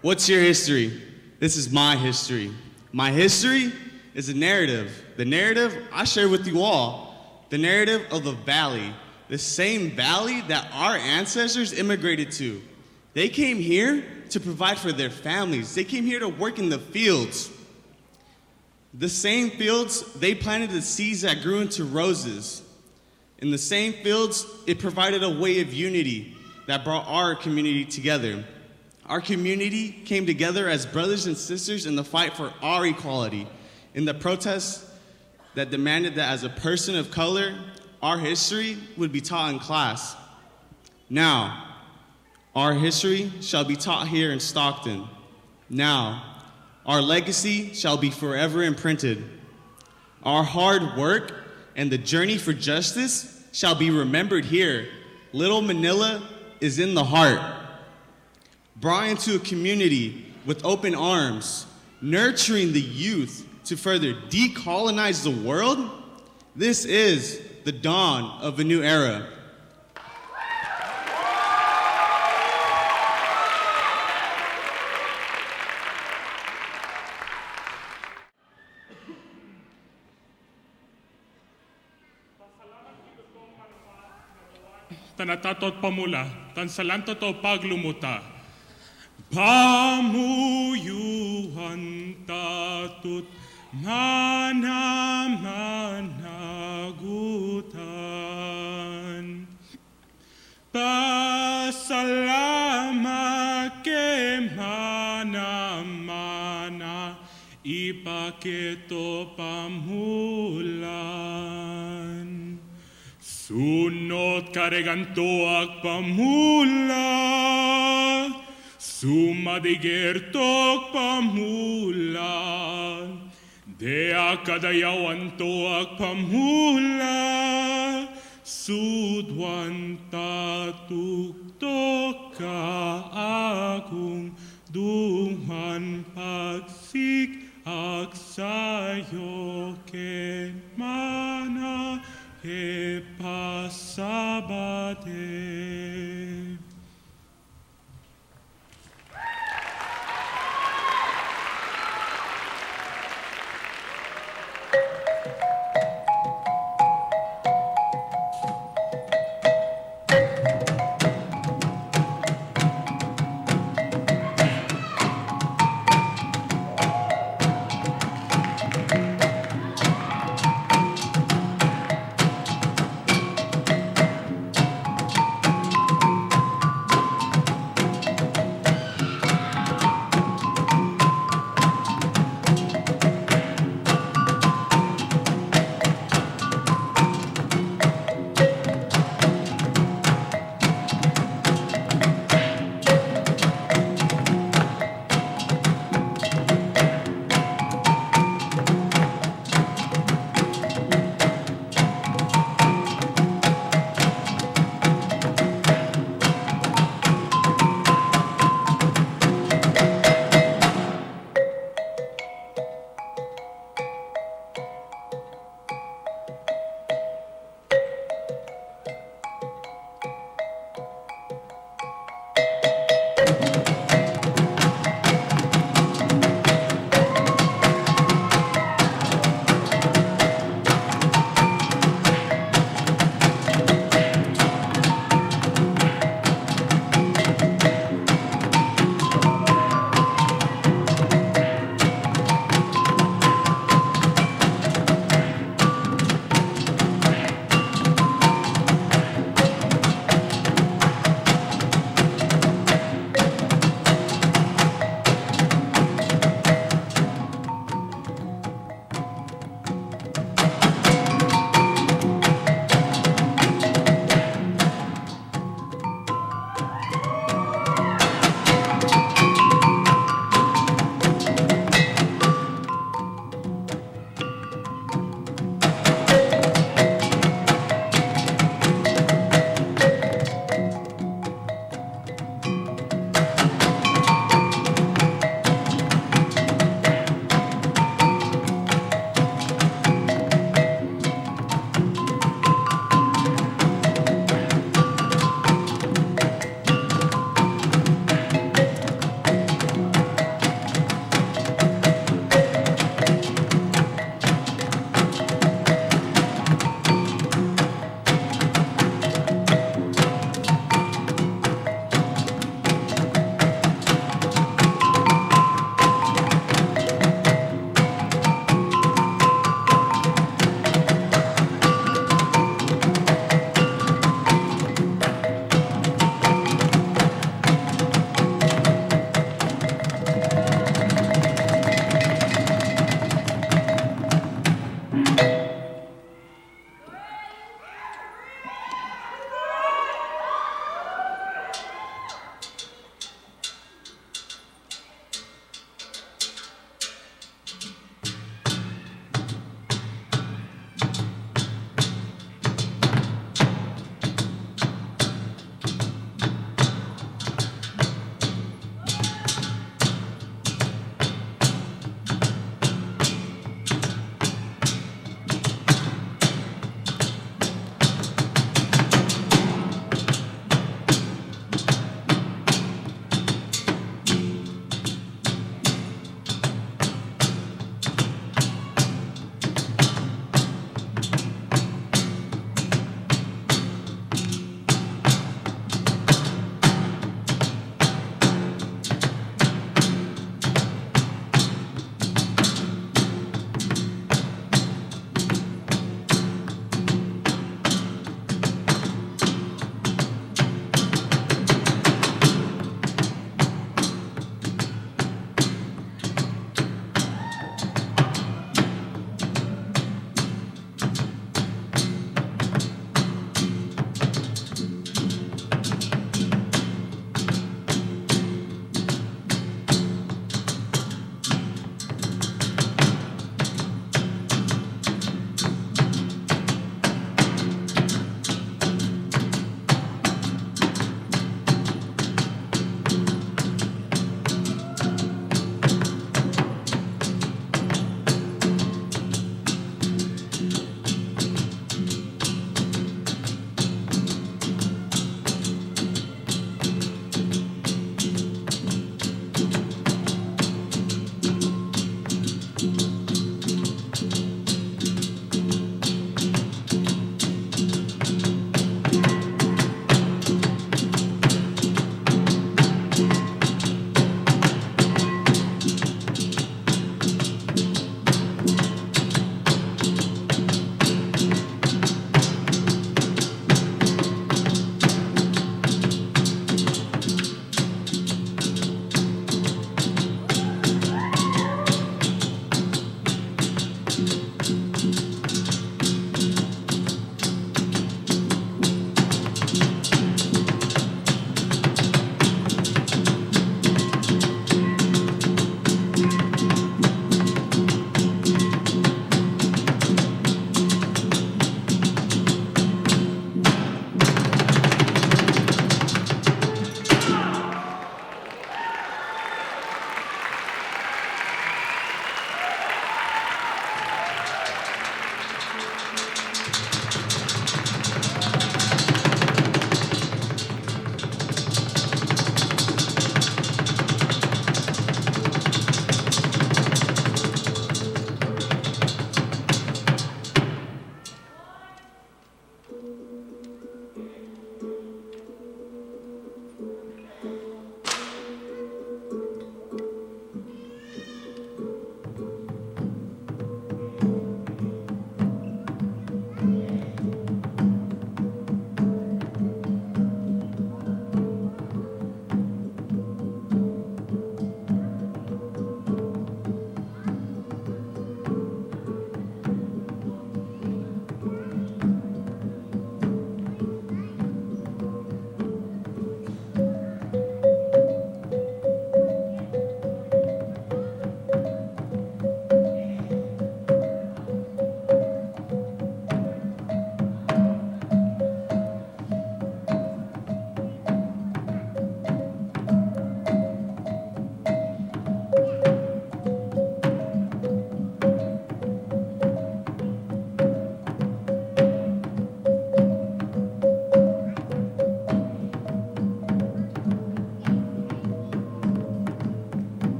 What's your history? This is my history. My history is a narrative. The narrative I share with you all. The narrative of the valley. The same valley that our ancestors immigrated to. They came here to provide for their families. They came here to work in the fields. The same fields, they planted the seeds that grew into roses. In the same fields, it provided a way of unity that brought our community together. Our community came together as brothers and sisters in the fight for our equality, in the protests that demanded that as a person of color, our history would be taught in class. Now, our history shall be taught here in Stockton. Now, our legacy shall be forever imprinted. Our hard work and the journey for justice shall be remembered here. Little Manila is in the heart. Brought into a community with open arms, nurturing the youth to further decolonize the world, this is the dawn of a new era. Tanatatot pamula, tansalantoto paglumuta. Pamuyuhan tatut manamanagutan. Pasalama ke mana ipaketo pamulan. Sunod karegantoak pamula, sumadigertok pamula, dea Kadayawan toak pamula, sudwan tatuktok ka akong duman pagsik aksayo ken mana e pasabate.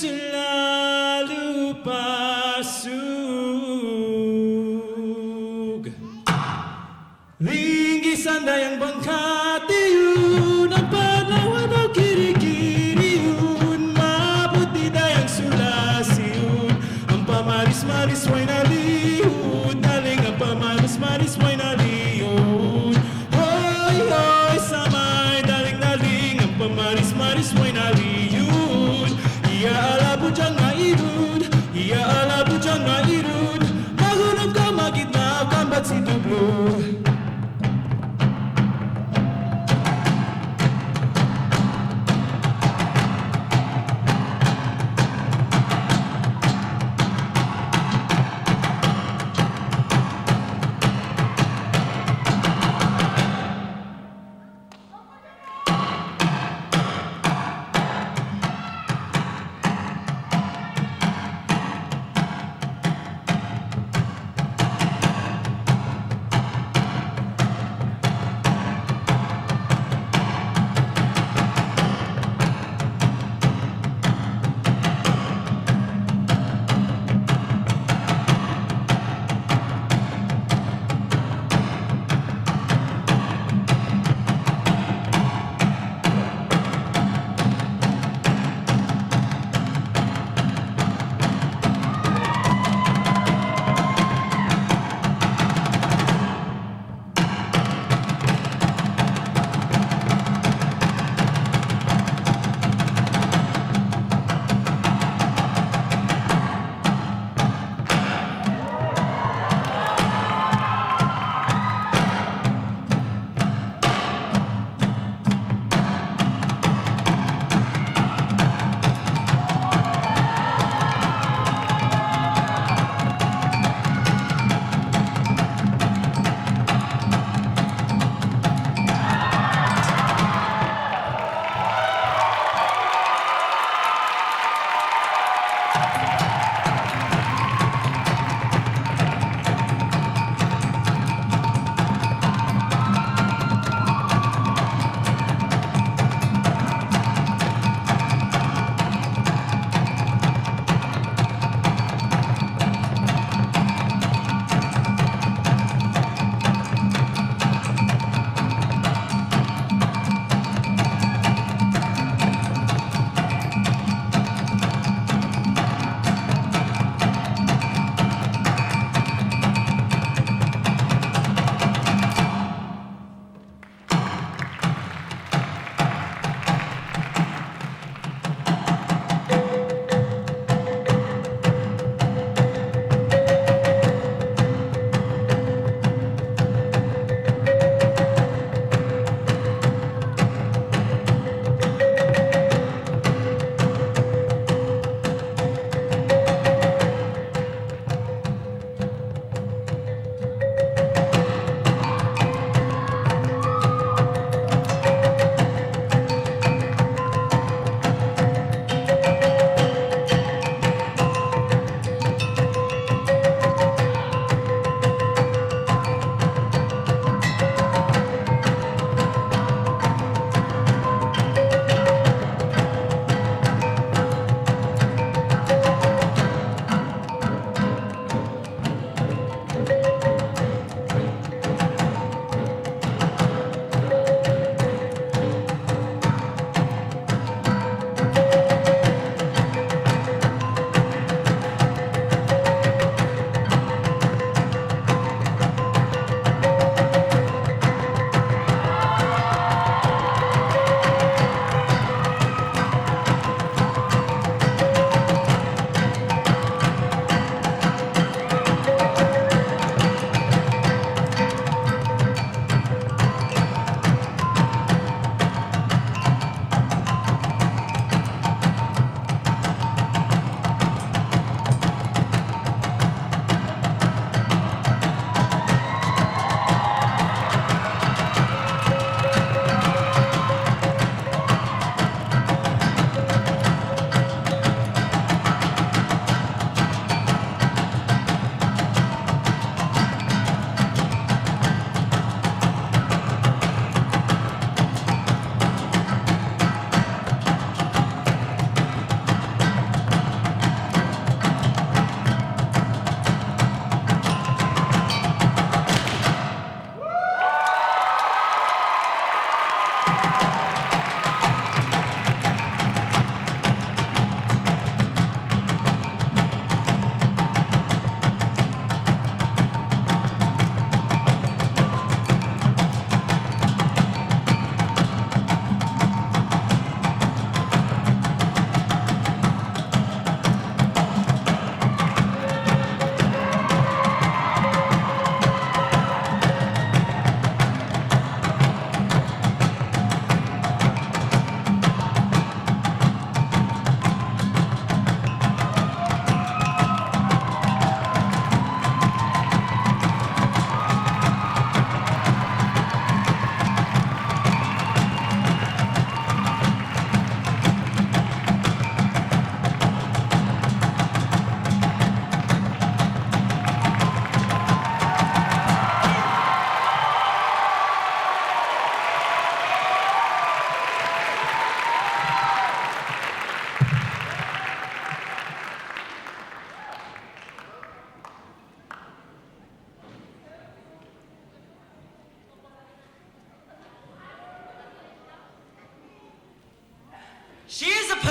Suslalu pasug Linggisan dayang bangkatiyun Ang panawan o kirikiriyun Mabuti dayang sulasiyun Ang pamaris-maris way nalihud Naling ang pamaris-maris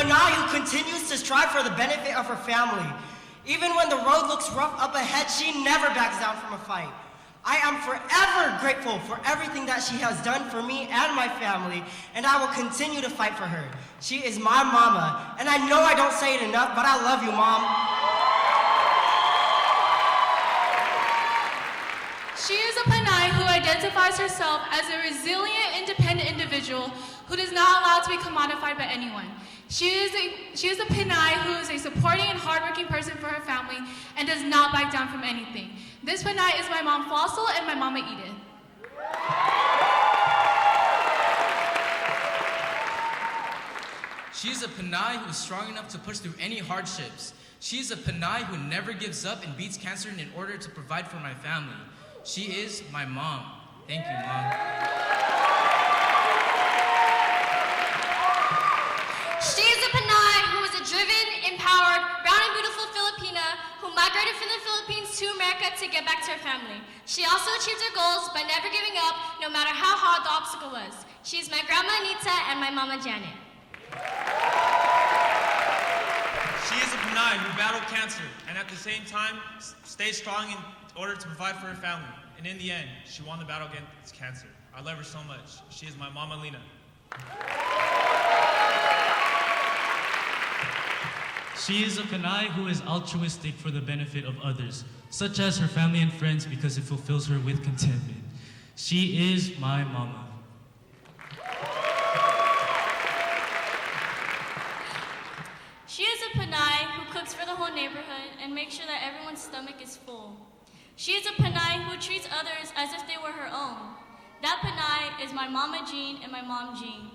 Panay who continues to strive for the benefit of her family. Even when the road looks rough up ahead, she never backs down from a fight. I am forever grateful for everything that she has done for me and my family, and I will continue to fight for her. She is my mama, and I know I don't say it enough, but I love you, Mom. She is a Panay who identifies herself as a resilient, independent individual who is not allowed to be commodified by anyone. She is a Pinay who is a supporting and hardworking person for her family and does not back down from anything. This Pinay is my mom Fossil and my mama Edith. She is a Pinay who is strong enough to push through any hardships. She is a Pinay who never gives up and beats cancer in order to provide for my family. She is my mom. Thank you, Mom. She is a Pinay who is a driven, empowered, brown and beautiful Filipina who migrated from the Philippines to America to get back to her family. She also achieved her goals by never giving up, no matter how hard the obstacle was. She is my grandma Anita and my mama Janet. She is a Pinay who battled cancer and at the same time stayed strong in order to provide for her family. And in the end, she won the battle against cancer. I love her so much. She is my mama Lena. She is a Pinay who is altruistic for the benefit of others, such as her family and friends, because it fulfills her with contentment. She is my mama. She is a Pinay who cooks for the whole neighborhood and makes sure that everyone's stomach is full. She is a Pinay who treats others as if they were her own. That Pinay is my mama Jean and my mom Jean.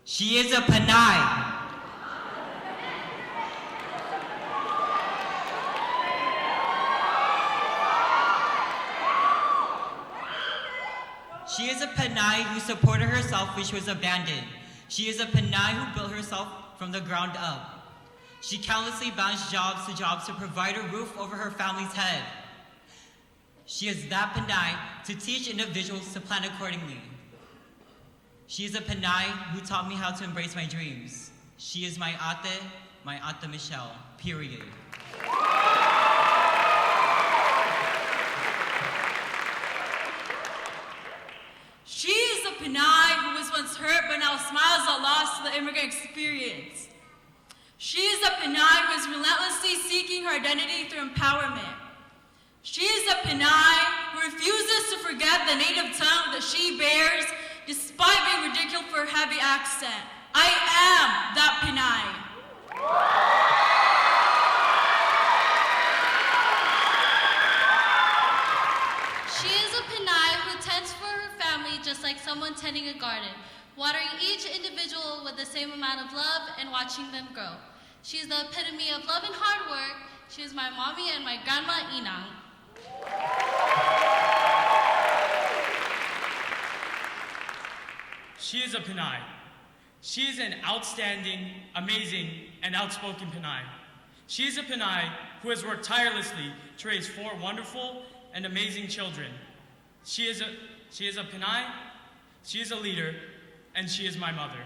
She is a Pinay. She is a Pinay who supported herself when she was abandoned. She is a Pinay who built herself from the ground up. She countlessly bounced jobs to provide a roof over her family's head. She is that Pinay to teach individuals to plan accordingly. She is a Pinay who taught me how to embrace my dreams. She is my ate Michelle, period. She is a Pinay who was once hurt but now smiles at loss to the immigrant experience. She is a Pinay who is relentlessly seeking her identity through empowerment. She is a Pinay who refuses to forget the native tongue that she bears despite being ridiculed for her heavy accent. I am that Pinay. She is a Pinay who tends for her family just like someone tending a garden, watering each individual with the same amount of love and watching them grow. She is the epitome of love and hard work. She is my mommy and my grandma Inang. She is a Pinay. She is an outstanding, amazing, and outspoken Pinay. She is a Pinay who has worked tirelessly to raise 4 wonderful and amazing children. She is a Pinay, she is a leader, and she is my mother.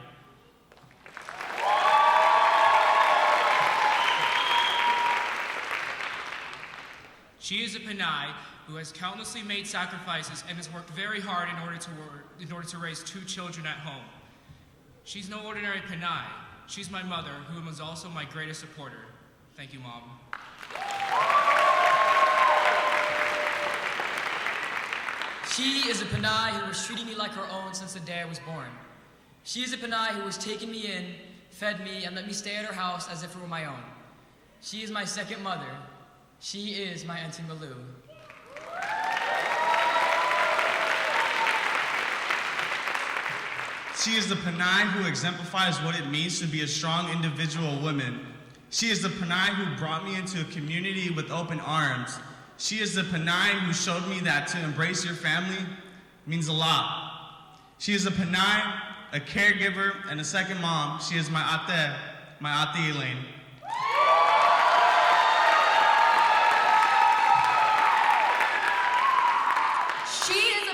She is a Pinay who has countlessly made sacrifices and has worked very hard in order to raise 2 children at home. She's no ordinary Pinay. She's my mother, who was also my greatest supporter. Thank you, Mom. She is a Pinay who was treating me like her own since the day I was born. She is a Pinay who was taking me in, fed me, and let me stay at her house as if it were my own. She is my second mother. She is my Auntie Malou. She is the Pinay who exemplifies what it means to be a strong individual woman. She is the Pinay who brought me into a community with open arms. She is the Pinay who showed me that to embrace your family means a lot. She is a Pinay, a caregiver, and a second mom. She is my ate Elaine. She is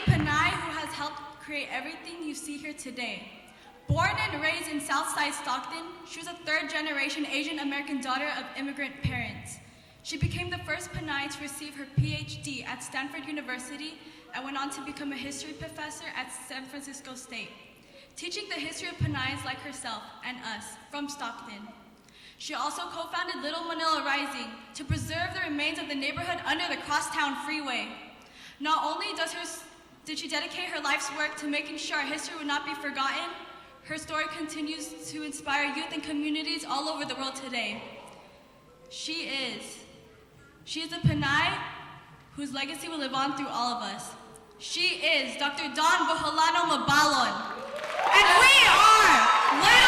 outside Stockton, she was a third-generation Asian American daughter of immigrant parents. She became the first Pinay to receive her PhD at Stanford University and went on to become a history professor at San Francisco State, teaching the history of Pinays like herself and us from Stockton. She also co-founded Little Manila Rising to preserve the remains of the neighborhood under the Crosstown Freeway. Not only did she dedicate her life's work to making sure our history would not be forgotten, her story continues to inspire youth and communities all over the world today. She is a Pinay whose legacy will live on through all of us. She is Dr. Bohulano Mabalon. And we are Little